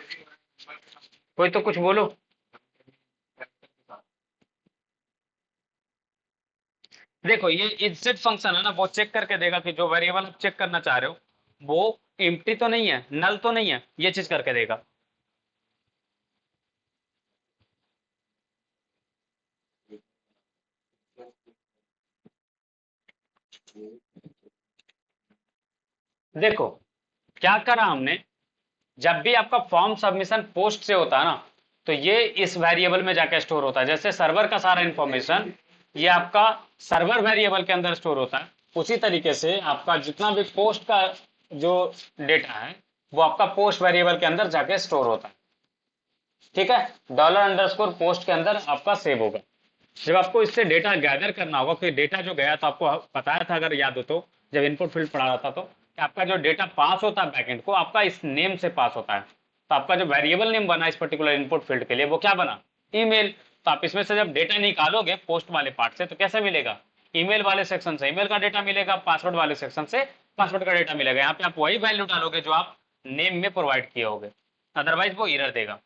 कोई तो कुछ बोलो। देखो ये इनसेट फंक्शन है ना, वो चेक करके देगा कि जो वेरिएबल आप चेक करना चाह रहे हो वो एम्प्टी तो नहीं है, नल तो नहीं है, ये चीज करके देगा। देखो क्या करा हमने, जब भी आपका फॉर्म सबमिशन पोस्ट से होता है ना तो ये इस वेरिएबल में जाके स्टोर होता है। जैसे सर्वर का सारा इंफॉर्मेशन ये आपका सर्वर वेरिएबल के अंदर स्टोर होता है, उसी तरीके से आपका जितना भी पोस्ट का जो डेटा है वो आपका पोस्ट वेरिएबल के अंदर जाके स्टोर होता है। ठीक है, डॉलर अंडरस्कोर पोस्ट के अंदर आपका सेव होगा। जब आपको इससे डेटा गैदर करना होगा, फिर डेटा जो गया तो आपको बताया था अगर याद हो तो, जब इनपुट फील्ड पढ़ा था तो, कि आपका जो डेटा पास होता है बैकएंड को आपका इस नेम से पास होता है। तो आपका जो वेरिएबल नेम बना इस पर्टिकुलर इनपुट फील्ड के लिए वो क्या बना? ईमेल। तो आप इसमें से जब डेटा निकालोगे पोस्ट वाले पार्ट से तो कैसे मिलेगा? ईमेल वाले सेक्शन से ईमेल का डेटा मिलेगा, पासवर्ड वाले सेक्शन से पासवर्ड का डेटा मिलेगा। यहाँ पे आप वही वैल्यू डालोगे जो आप नेम में प्रोवाइड किए होगे, अदरवाइज वो एरर देगा।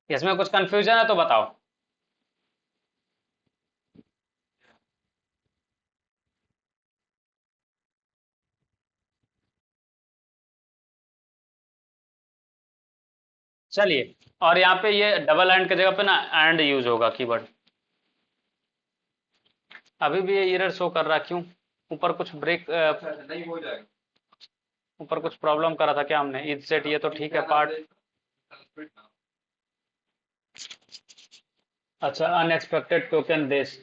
इसमें कुछ कंफ्यूजन है तो बताओ। चलिए, और यहाँ पे ये डबल एंड की जगह पे ना एंड यूज होगा कीवर्ड। अभी भी ये एरर शो कर रहा है, क्यों? ऊपर कुछ ब्रेक, अच्छा अच्छा नहीं हो जाएगा। ऊपर कुछ प्रॉब्लम करा था क्या हमने? इज सेट ये तो ठीक है पार्ट। अच्छा, अनएक्सपेक्टेड टोकन देश।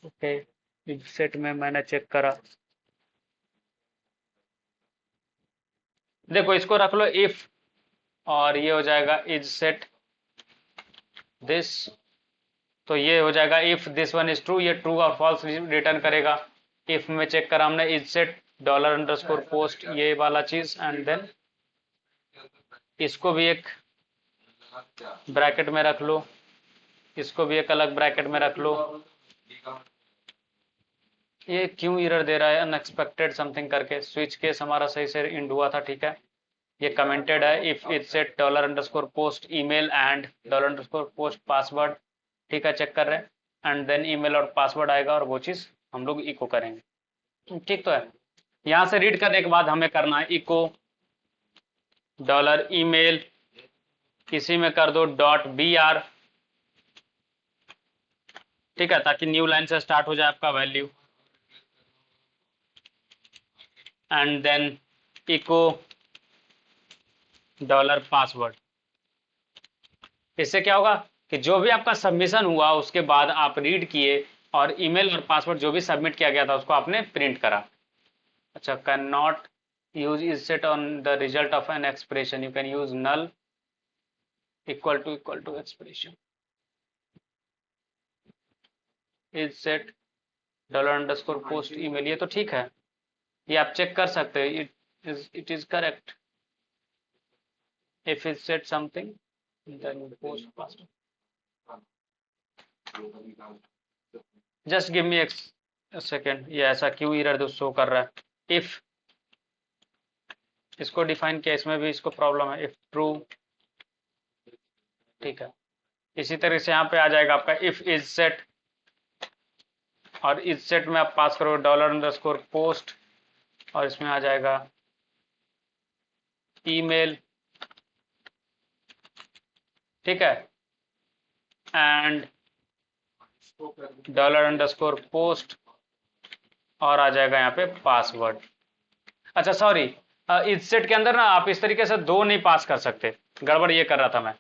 ओके, इफ सेट में मैंने चेक करा, देखो इसको रख लो इफ, और ये हो जाएगा इज सेट दिस, तो ये हो जाएगा if this one is true, ये ट्रू और फॉल्स रिटर्न करेगा। इफ में चेक करा हमने is set dollar underscore post, ये वाला चीज, एंड देन इसको भी एक ब्रैकेट में रख लो, इसको भी एक अलग ब्रैकेट में रख लो। ये क्यों एरर दे रहा है अनएक्सपेक्टेड समथिंग करके, स्विच केस हमारा सही से इंड हुआ था, ठीक है। ये कमेंटेड है if it set dollar underscore post email and dollar underscore post password, ठीक है, चेक कर रहे हैं, एंड देन ईमेल और पासवर्ड आएगा और वो चीज हम लोग इको करेंगे, ठीक तो है। यहाँ से रीड करने के बाद हमें करना है इको डॉलर ईमेल, इसी में कर दो डॉट बी आर, ठीक है, ताकि न्यू लाइन से स्टार्ट हो जाए आपका value, and then echo dollar password. इससे क्या होगा कि जो भी आपका सबमिशन हुआ उसके बाद आप रीड किए और ईमेल और पासवर्ड जो भी सबमिट किया गया था उसको आपने प्रिंट करा। अच्छा, can not use is set on the result of an expression, you can use null equal to expression is set dollar underscore post email, ये तो ठीक है, ये आप चेक कर सकते हैं, it is correct. If is set something then post password, just give me second, ये ऐसा क्यों एरर शो कर रहा है। इफ इसको डिफाइन किया, इसमें भी इसको प्रॉब्लम है, इफ ट्रू, ठीक है। इसी तरह से यहाँ पे आ जाएगा आपका इफ इज सेट, और इज सेट में आप पास करो डॉलर अंडरस्कोर पोस्ट, और इसमें आ जाएगा ईमेल, ठीक है, एंड डॉलर अंडरस्कोर पोस्ट, और आ जाएगा यहाँ पे पासवर्ड। अच्छा सॉरी, इज सेट के अंदर ना आप इस तरीके से दो नहीं पास कर सकते, गड़बड़ ये कर रहा था मैं,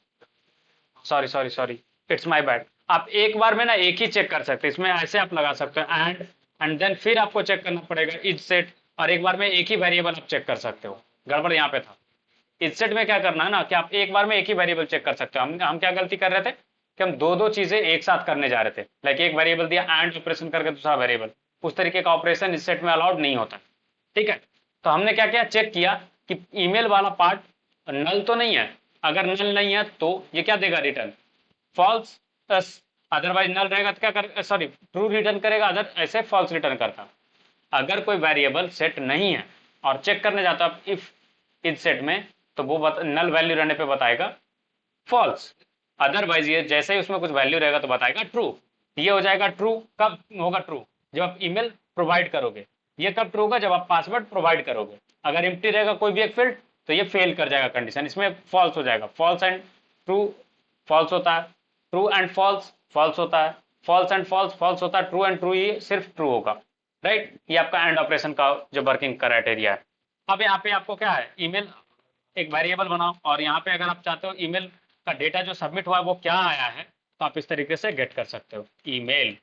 sorry sorry sorry, it's my bad. आप एक बार में ना एक ही चेक कर सकते हैं, इसमें ऐसे आप लगा सकते हैं एंड देन फिर आपको चेक करना पड़ेगा इज सेट, और एक बार में एक ही वेरिएबल आप चेक कर सकते हो, गड़बड़ यहाँ पे था। इज सेट में क्या करना है ना कि आप एक बार में एक ही वेरिएबल चेक कर सकते हो। हम क्या गलती कर रहे थे कि हम दो दो चीजें एक साथ करने जा रहे थे, लाइक एक वेरिएबल दिया एंड ऑपरेशन करके दूसरा वेरिएबल, उस तरीके का ऑपरेशन इस सेट में अलाउड नहीं होता, ठीक है। तो हमने क्या किया, चेक किया कि ईमेल वाला पार्ट नल तो नहीं है, अगर नल नहीं है तो ये क्या देगा रिटर्न, फॉल्स, अदरवाइज नल रहेगा तो क्या कर, सॉरी ट्रू रिटर्न करेगा, अदर ऐसे फॉल्स रिटर्न करता। अगर कोई वेरिएबल सेट नहीं है और चेक करने जाता आप इफ इज सेट में, तो वो नल वैल्यू रहने पे बताएगा फॉल्स, अदरवाइज ये जैसे ही उसमें कुछ वैल्यू रहेगा तो बताएगा ट्रू। ये हो जाएगा ट्रू, कब होगा ट्रू, जब आप ईमेल प्रोवाइड करोगे। ये कब ट्रू होगा, जब आप पासवर्ड प्रोवाइड करोगे। अगर एम्प्टी रहेगा कोई भी एक फील्ड तो ये फेल कर जाएगा कंडीशन, इसमें फॉल्स हो जाएगा, फॉल्स एंड ट्रू फॉल्स होता है, ट्रू एंड फॉल्स फॉल्स होता है, फॉल्स एंड फॉल्स फॉल्स होता है, ट्रू एंड ट्रू ये सिर्फ ट्रू होगा, राइट। ये आपका एंड ऑपरेशन का जो वर्किंग क्राइटेरिया है। अब यहाँ पे आपको क्या है, ईमेल एक वेरिएबल बनाओ, और यहाँ पे अगर आप चाहते हो ईमेल का डेटा जो सबमिट हुआ है वो क्या आया है, तो आप इस तरीके से गेट कर सकते हो ईमेल।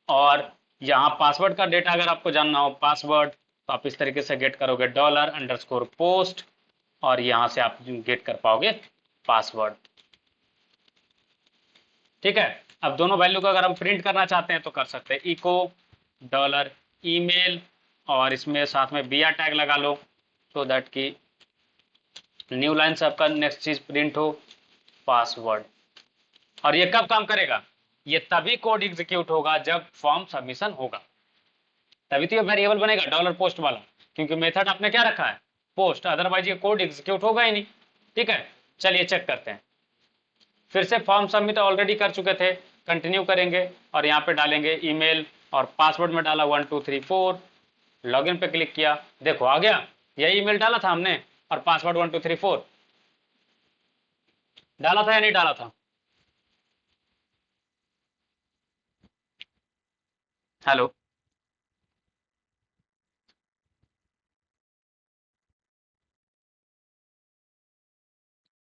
और यहाँ पासवर्ड का डेटा अगर आपको जानना हो पासवर्ड, तो आप इस तरीके से गेट करोगे डॉलर अंडरस्कोर पोस्ट, और यहाँ से आप गेट कर पाओगे पासवर्ड, ठीक है। अब दोनों वैल्यू को अगर हम प्रिंट करना चाहते हैं तो कर सकते हैं इको डॉलर ईमेल, और इसमें साथ में बी आर टैग लगा लो, सो दैट कि न्यू लाइन से आपका नेक्स्ट चीज प्रिंट हो पासवर्ड। और ये कब काम करेगा, ये तभी कोड एग्जीक्यूट होगा जब फॉर्म सबमिशन होगा, तभी तो ये वेरिएबल बनेगा डॉलर पोस्ट वाला, क्योंकि मेथड आपने क्या रखा है पोस्ट, अदरवाइज ये कोड एग्जीक्यूट होगा ही नहीं, ठीक है। चलिए चेक करते हैं, फिर से फॉर्म सबमिट ऑलरेडी कर चुके थे, कंटिन्यू करेंगे और यहाँ पे डालेंगे ईमेल, और पासवर्ड में डाला 1234, लॉगिन पे क्लिक किया, देखो आ गया, यही ईमेल डाला था हमने, और पासवर्ड 1234 डाला था या नहीं डाला था, हेलो।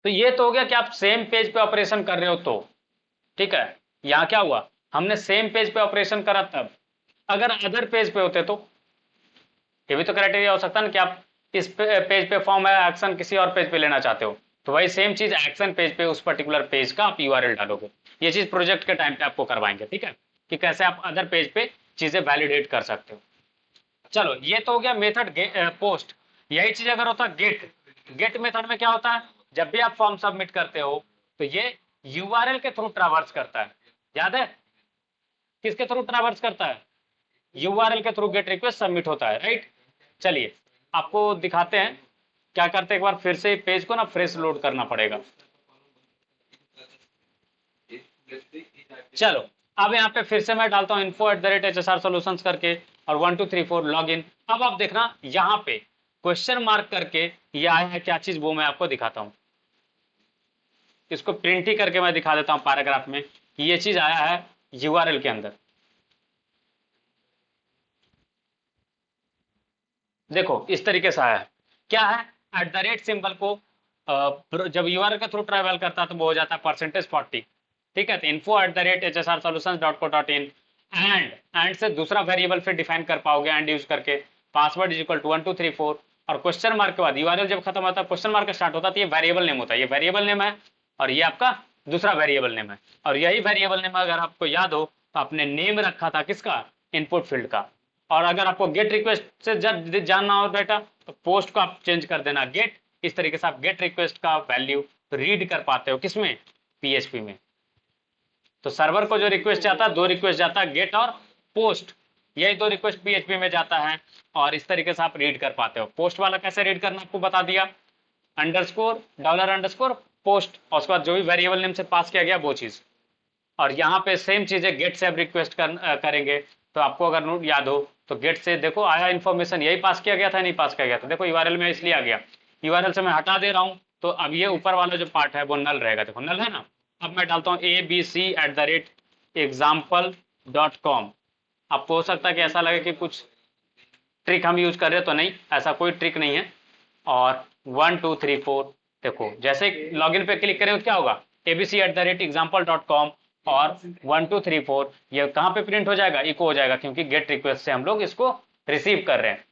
तो ये तो हो गया कि आप सेम पेज पे ऑपरेशन कर रहे हो, तो ठीक है। यहाँ क्या हुआ, हमने सेम पेज पे ऑपरेशन करा तब। अगर अदर पेज पे होते तो ये भी तो क्राइटेरिया हो सकता है ना कि आप इस पेज पे फॉर्म है एक्शन किसी और पेज पे लेना चाहते हो, तो वही सेम चीज एक्शन पेज पे उस पर्टिकुलर पेज का आप यूआरएल डालोगे। ये चीज प्रोजेक्ट के टाइम पे आपको करवाएंगे, ठीक है, कि कैसे आप अदर पेज पे चीजें वैलिडेट कर सकते हो। चलो ये तो हो गया मेथड पोस्ट। यही चीज अगर होता गेट, गेट मेथड में क्या होता है, जब भी आप फॉर्म सबमिट करते हो तो ये यूआरएल के थ्रू ट्रैवर्स करता है। याद है किसके थ्रू ट्रैवर्स करता है, यूआरएल के थ्रू गेट रिक्वेस्ट सबमिट होता है, राइट। चलिए आपको दिखाते हैं क्या करते हैं, एक बार फिर से पेज को ना फ्रेश लोड करना पड़ेगा। चलो अब यहाँ पे फिर से मैं डालता हूँ info@hsrsolutions करके और 1234 लॉग इन। अब आप देखना यहाँ पे क्वेश्चन मार्क करके ये आया है क्या चीज, वो मैं आपको दिखाता हूँ। इसको प्रिंट ही करके मैं दिखा देता हूँ पैराग्राफ में कि ये चीज आया है यूआरएल के अंदर। देखो इस तरीके से आया है, क्या है, @ सिंबल को जब यूआरएल के थ्रू ट्रैवल करता है तो वो हो जाता है %40, ठीक है। तो info@hsrsolutions.co.in एंड से दूसरा वेरिएबल फिर डिफाइन कर पाओगे एंड यूज करके, पासवर्ड इज इक्वल टू 1234 और क्वेश्चन मार्क के बाद यूआरएल जब खत्म होता है क्वेश्चन मार्क स्टार्ट होता है तो ये वेरिएबल नेम होता है, ये वेरिएबल नेम है और ये आपका दूसरा वेरिएबल नेम है। और यही वेरिएबल नेम अगर आपको याद हो तो आपने नेम रखा था किसका, इनपुट फील्ड का। और अगर आपको गेट रिक्वेस्ट से जब जानना हो डाटा तो पोस्ट को आप चेंज कर देना गेट। इस तरीके से आप गेट रिक्वेस्ट का वैल्यू रीड कर पाते हो किसमें, पीएचपी में। तो सर्वर को जो रिक्वेस्ट जाता है, दो रिक्वेस्ट जाता है गेट और पोस्ट, यही दो रिक्वेस्ट पीएचपी में जाता है और इस तरीके से आप रीड कर पाते हो। पोस्ट वाला कैसे रीड करना आपको बता दिया, अंडरस्कोर $_ पोस्ट और उसके बाद जो भी वेरिएबल नेम से पास किया गया वो चीज। और यहाँ पे सेम चीज है, गेट से आप रिक्वेस्ट करेंगे तो आपको अगर नोट याद हो तो गेट से देखो आया इन्फॉर्मेशन, यही पास किया गया था नहीं पास किया गया था, देखो यूआरएल में इसलिए आ गया, यूआरएल से मैं हटा दे रहा हूँ तो अब ये ऊपर वाला जो पार्ट है वो नल रहेगा, देखो नल है ना। अब मैं डालता हूँ abc@example.com। आपको हो सकता है कि ऐसा लगे कि कुछ ट्रिक हम यूज कर रहे हैं, तो नहीं, ऐसा कोई ट्रिक नहीं है। और 1234 देखो जैसे लॉगिन पे क्लिक करें तो क्या होगा, abc@example.com और 1234 ये कहाँ पे प्रिंट हो जाएगा, इको हो जाएगा, क्योंकि गेट रिक्वेस्ट से हम लोग इसको रिसीव कर रहे हैं।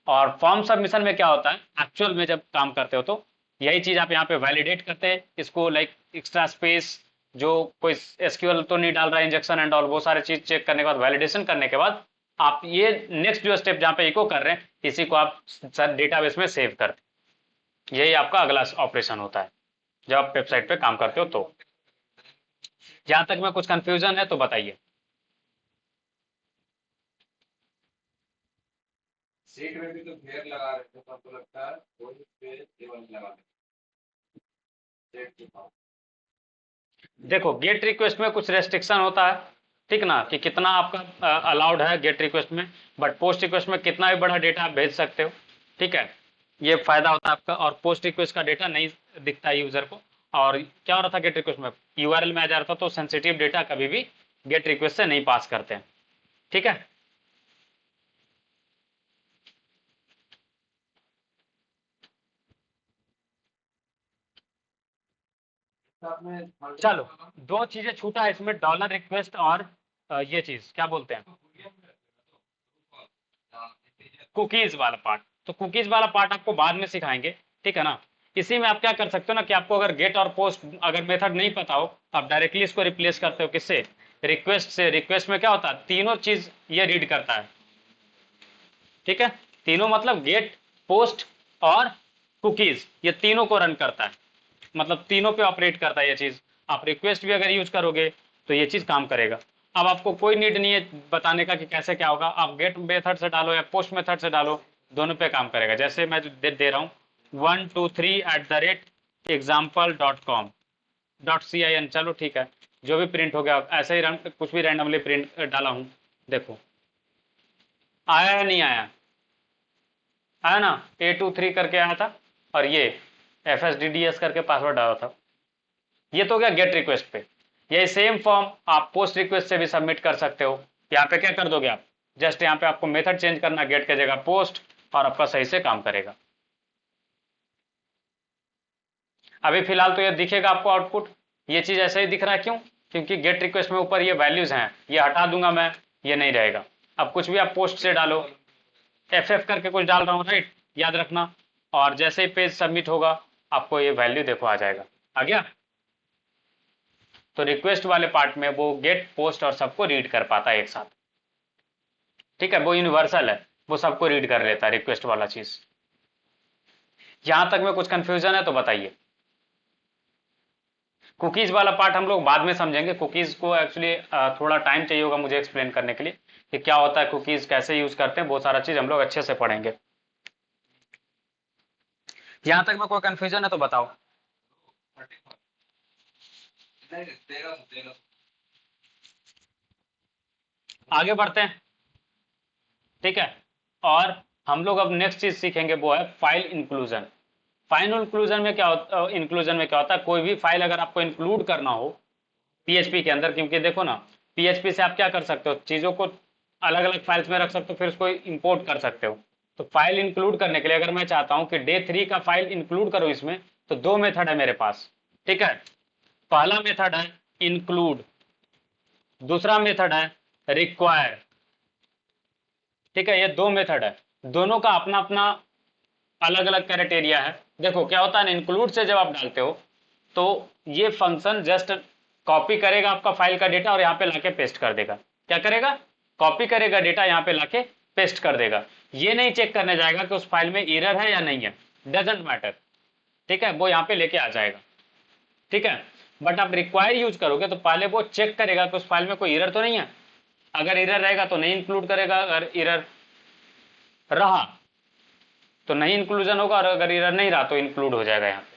और फॉर्म सबमिशन में क्या होता है, एक्चुअल में जब काम करते हो तो यही चीज आप यहाँ पे वैलिडेट करते हैं इसको, लाइक एक्स्ट्रा स्पेस, जो कोई एसक्यूएल तो नहीं डाल रहा है, इंजेक्शन एंड ऑल, वो सारे चीज चेक करने के बाद वैलिडेशन करने के बाद आप ये नेक्स्ट जो स्टेप जहाँ पे इको कर रहे हैं इसी को आप डेटाबेस में सेव करते हैं। यही आपका अगला ऑपरेशन होता है जब आप वेबसाइट पे काम करते हो। तो जहां तक में कुछ कंफ्यूजन है तो बताइए। सीट में भी तो घेर लगा रहे थे, तो हमको लगता है वही पे केवल लगा देते हैं। देखो गेट रिक्वेस्ट में कुछ रेस्ट्रिक्शन होता है, ठीक ना, कि कितना आपका अलाउड है गेट रिक्वेस्ट में, बट पोस्ट रिक्वेस्ट में कितना भी बड़ा डेटा आप भेज सकते हो, ठीक है। ये फायदा होता है आपका, और पोस्ट रिक्वेस्ट का डेटा नहीं दिखता है यूजर को। और क्या हो रहा था गेट रिक्वेस्ट में, यूआरएल में आ जा रहा था, तो सेंसिटिव डेटा कभी भी गेट रिक्वेस्ट से नहीं पास करते हैं, ठीक है। चलो दो चीजें छूटा है इसमें, डॉलर रिक्वेस्ट और ये चीज क्या बोलते हैं, कुकीज वाला पार्ट। तो कुकीज वाला पार्ट आपको बाद में सिखाएंगे, ठीक है ना। इसी में आप क्या कर सकते हो ना कि आपको अगर गेट और पोस्ट अगर मेथड नहीं पता हो, आप डायरेक्टली इसको रिप्लेस करते हो किससे, रिक्वेस्ट से। रिक्वेस्ट में क्या होता है, तीनों चीज ये रीड करता है, ठीक है। तीनों मतलब गेट, पोस्ट और कुकीज, ये तीनों को रन करता है, मतलब तीनों पे ऑपरेट करता है ये चीज। आप रिक्वेस्ट भी अगर यूज करोगे तो ये चीज काम करेगा। अब आपको कोई नीड नहीं है बताने का कि कैसे क्या होगा, आप गेट मेथड से डालो या पोस्ट मेथड से डालो, दोनों पे काम करेगा। जैसे मैं दे रहा हूँ 123@example.com.cin, चलो ठीक है, जो भी प्रिंट हो गया ऐसे ही कुछ भी रैंडमली प्रिंट डाला हूँ, देखो आया या नहीं आया, आया ना, A23 करके आया था और ये FSDDS करके पासवर्ड डाला था। ये तो हो गया गेट रिक्वेस्ट पे। यही सेम फॉर्म आप पोस्ट रिक्वेस्ट से भी सबमिट कर सकते हो। यहाँ पे क्या कर दोगे आप, जस्ट यहाँ पे आपको मेथड चेंज करना, गेट के जगह पोस्ट, और आपका सही से काम करेगा। अभी फिलहाल तो ये दिखेगा आपको आउटपुट, ये चीज ऐसे ही दिख रहा है, क्यों, क्योंकि गेट रिक्वेस्ट में ऊपर ये वैल्यूज हैं, ये हटा दूंगा मैं, ये नहीं रहेगा। अब कुछ भी आप पोस्ट से डालो, FF करके कुछ डाल रहा हूँ, राइट, याद रखना। और जैसे ही पेज सबमिट होगा आपको ये वैल्यू देखो आ जाएगा, आ गया। तो रिक्वेस्ट वाले पार्ट में वो गेट, पोस्ट और सबको रीड कर पाता है एक साथ, ठीक है, वो यूनिवर्सल है, वो सबको रीड कर लेता है रिक्वेस्ट वाला चीज। यहां तक में कुछ कंफ्यूजन है तो बताइए। कुकीज वाला पार्ट हम लोग बाद में समझेंगे, कुकीज को एक्चुअली थोड़ा टाइम चाहिए होगा मुझे एक्सप्लेन करने के लिए कि क्या होता है कुकीज, कैसे यूज करते हैं, वो सारा चीज हम लोग अच्छे से पढ़ेंगे। यहां तक में कोई कंफ्यूजन है तो बताओ। नहीं देगा तो देगा। आगे बढ़ते हैं, ठीक है। और हम लोग अब नेक्स्ट चीज सीखेंगे वो है फाइल इंक्लूजन। फाइल इंक्लूजन में क्या होता, इंक्लूजन में क्या होता है, कोई भी फाइल अगर आपको इंक्लूड करना हो पीएचपी के अंदर, क्योंकि देखो ना पीएचपी से आप क्या कर सकते हो, चीजों को अलग अलग फाइल्स में रख सकते हो, फिर उसको इंपोर्ट कर सकते हो। तो फाइल इंक्लूड करने के लिए अगर मैं चाहता हूं कि डे 3 का फाइल इंक्लूड करो इसमें, तो दो मेथड है मेरे पास, ठीक है। पहला मेथड है इंक्लूड, दूसरा मेथड है रिक्वायर, ठीक है। ये दो मेथड है, दोनों का अपना अपना अलग अलग क्राइटेरिया है। देखो क्या होता है ना, इंक्लूड से जब आप डालते हो तो ये फंक्शन जस्ट कॉपी करेगा आपका फाइल का डेटा और यहाँ पे लाके पेस्ट कर देगा। क्या करेगा, कॉपी करेगा डेटा, यहाँ पे लाके पेस्ट कर देगा। ये नहीं चेक करने जाएगा कि उस फाइल में एरर है या नहीं है, डजेंट मैटर, ठीक है, वो यहाँ पे लेके आ जाएगा, ठीक है। बट आप रिक्वायर यूज करोगे तो पहले वो चेक करेगा कि उस फाइल में कोई एरर तो नहीं है, अगर एरर रहेगा तो नहीं इंक्लूड करेगा, अगर एरर रहा तो नहीं इंक्लूजन होगा, और अगर एरर नहीं रहा तो इंक्लूड हो जाएगा यहाँ पे।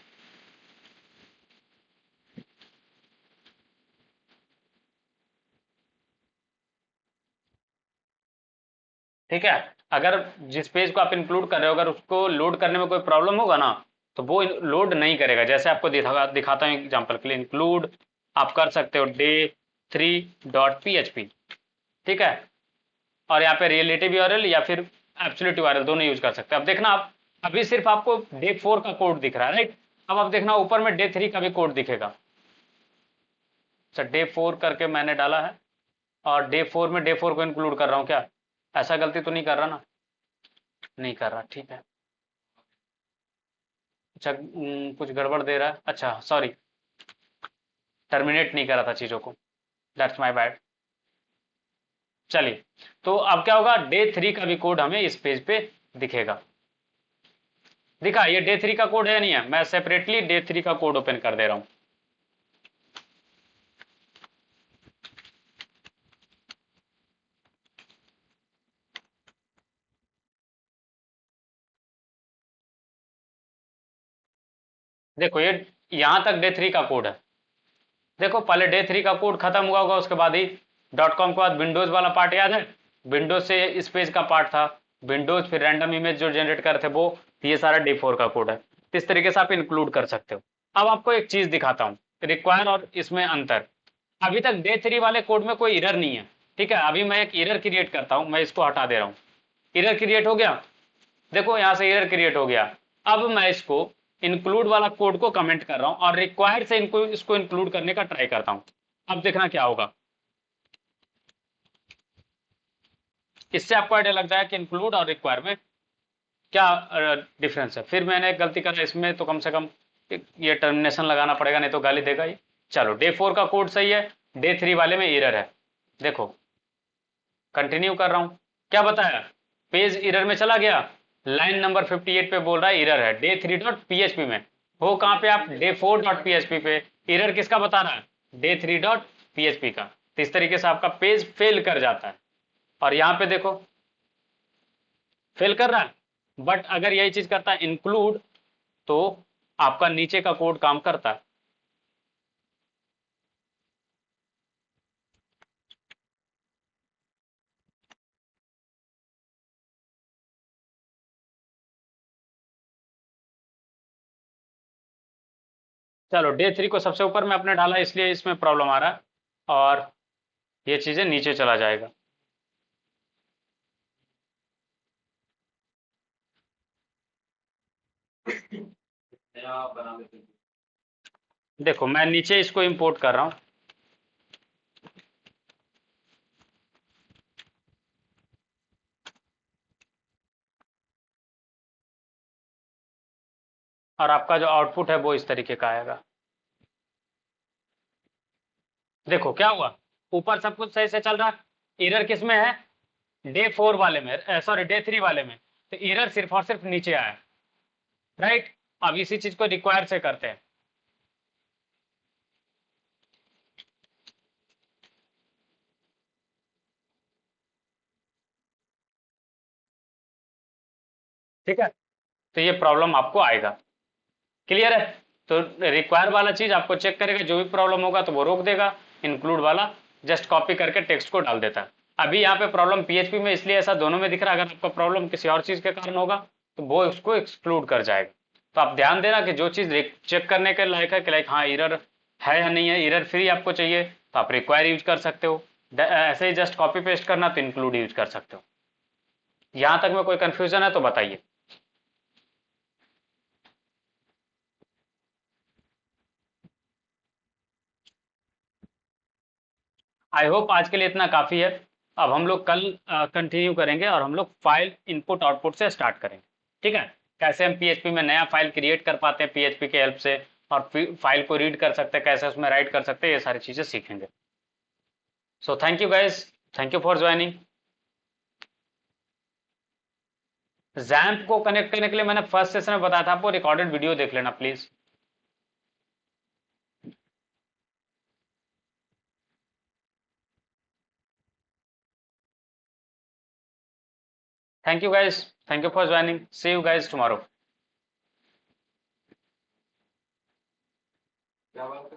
ठीक है, अगर जिस पेज को आप इंक्लूड कर रहे हो अगर उसको लोड करने में कोई प्रॉब्लम होगा ना, तो वो लोड नहीं करेगा। जैसे आपको दिखाता हूँ एग्जांपल के लिए, इंक्लूड आप कर सकते हो day3.php, ठीक है। और यहाँ पे रिलेटिव यूआरएल या फिर एब्सोल्यूट यूआरएल दोनों यूज कर सकते हैं। अब देखना, आप अभी सिर्फ आपको day 4 का कोड दिख रहा है, राइट। अब आप देखना ऊपर में day 3 का भी कोड दिखेगा। अच्छा, day 4 करके मैंने डाला है और day 4 में day 4 को इंक्लूड कर रहा हूँ क्या, ऐसा गलती तो नहीं कर रहा ना, नहीं कर रहा, ठीक है। अच्छा, कुछ गड़बड़ दे रहा है, अच्छा सॉरी, टर्मिनेट नहीं कर रहा था चीज़ों को, दैट्स माय बैड। चलिए, तो अब क्या होगा, day 3 का भी कोड हमें इस पेज पे दिखेगा। दिखा, ये day 3 का कोड है नहीं है, मैं सेपरेटली day 3 का कोड ओपन कर दे रहा हूं। देखो ये यहां तक day 3 का कोड है। देखो पहले day 3 का कोड खत्म हुआ होगा, उसके बाद ही .com के बाद विंडोज वाला पार्ट याद है, विंडोज से इस पेज का पार्ट था, विंडोज फिर रैंडम इमेज जो जनरेट कर थे वो, ये सारा day 4 का कोड है। इस तरीके से आप इंक्लूड कर सकते हो। अब आपको एक चीज दिखाता हूँ, रिक्वायर और इसमें अंतर। अभी तक day 3 वाले कोड में कोई एरर नहीं है, ठीक है। अभी मैं एक एरर क्रिएट करता हूं, मैं इसको हटा दे रहा हूं, एरर क्रिएट हो गया। देखो यहां से एरर क्रिएट हो गया। अब मैं इसको इंक्लूड वाला कोड को कमेंट कर रहा हूं और रिक्वायर से इसको इंक्लूड करने का ट्राई करता हूं। अब देखना क्या होगा, इससे आपको आइडिया लग जाएगा कि इंक्लूड और रिक्वायर में क्या डिफरेंस है। फिर मैंने एक गलती करा इसमें, तो कम से कम ये टर्मिनेशन लगाना पड़ेगा, नहीं तो गाली देगा ये। चलो day 4 का कोड सही है, day 3 वाले में एरर है। देखो कंटिन्यू कर रहा हूं, क्या बताया, पेज एरर में चला गया, लाइन नंबर 58 पे बोल रहा है एरर है day 3.php में। हो कहां पे आप day 4.php पे, एरर किसका बता रहा है, day 3.php का। तो इस तरीके से आपका पेज फेल कर जाता है। और यहां पे देखो फेल कर रहा है, बट अगर यही चीज करता है इंक्लूड, तो आपका नीचे का कोड काम करता है। चलो day 3 को सबसे ऊपर में अपने डाला, इसलिए इसमें प्रॉब्लम आ रहा है, और ये चीजें नीचे चला जाएगा। नया बना देते हैं। देखो मैं नीचे इसको इंपोर्ट कर रहा हूं, और आपका जो आउटपुट है वो इस तरीके का आएगा। देखो क्या हुआ, ऊपर सब कुछ सही से चल रहा है, एरर किस में है, डे 4 वाले में, सॉरी डे 3 वाले में, तो एरर सिर्फ और सिर्फ नीचे आया, राइट। अब इसी चीज को रिक्वायर से करते हैं। ठीक है, तो ये प्रॉब्लम आपको आएगा, क्लियर है। तो रिक्वायर वाला चीज आपको चेक करेगा, जो भी प्रॉब्लम होगा तो वो रोक देगा, इंक्लूड वाला जस्ट कॉपी करके टेक्स्ट को डाल देता है। अभी यहाँ पे प्रॉब्लम पीएचपी में इसलिए ऐसा दोनों में दिख रहा है, अगर आपका प्रॉब्लम किसी और चीज के कारण होगा तो वो उसको एक्सक्लूड कर जाएगा। तो आप ध्यान देना कि जो चीज चेक करने के लायक है कि लाइक हाँ एरर है या नहीं है, एरर फ्री आपको चाहिए तो आप रिक्वायर यूज कर सकते हो, ऐसे ही जस्ट कॉपी पेस्ट करना तो इंक्लूड यूज कर सकते हो। यहाँ तक में कोई कंफ्यूजन है तो बताइए। आई होप आज के लिए इतना काफ़ी है। अब हम लोग कल कंटिन्यू करेंगे और हम लोग फाइल इनपुट आउटपुट से स्टार्ट करेंगे, ठीक है। कैसे हम पीएचपी में नया फाइल क्रिएट कर पाते हैं पीएचपी के हेल्प से, और फाइल को रीड कर सकते हैं, कैसे उसमें राइट कर सकते हैं, ये सारी चीज़ें सीखेंगे। So thank you guys, thank you for joining. XAMPP को कनेक्ट करने के लिए मैंने फर्स्ट सेशन में बताया था आपको, रिकॉर्डेड वीडियो देख लेना please. Thank you guys, thank you for joining, see you guys tomorrow. क्या बात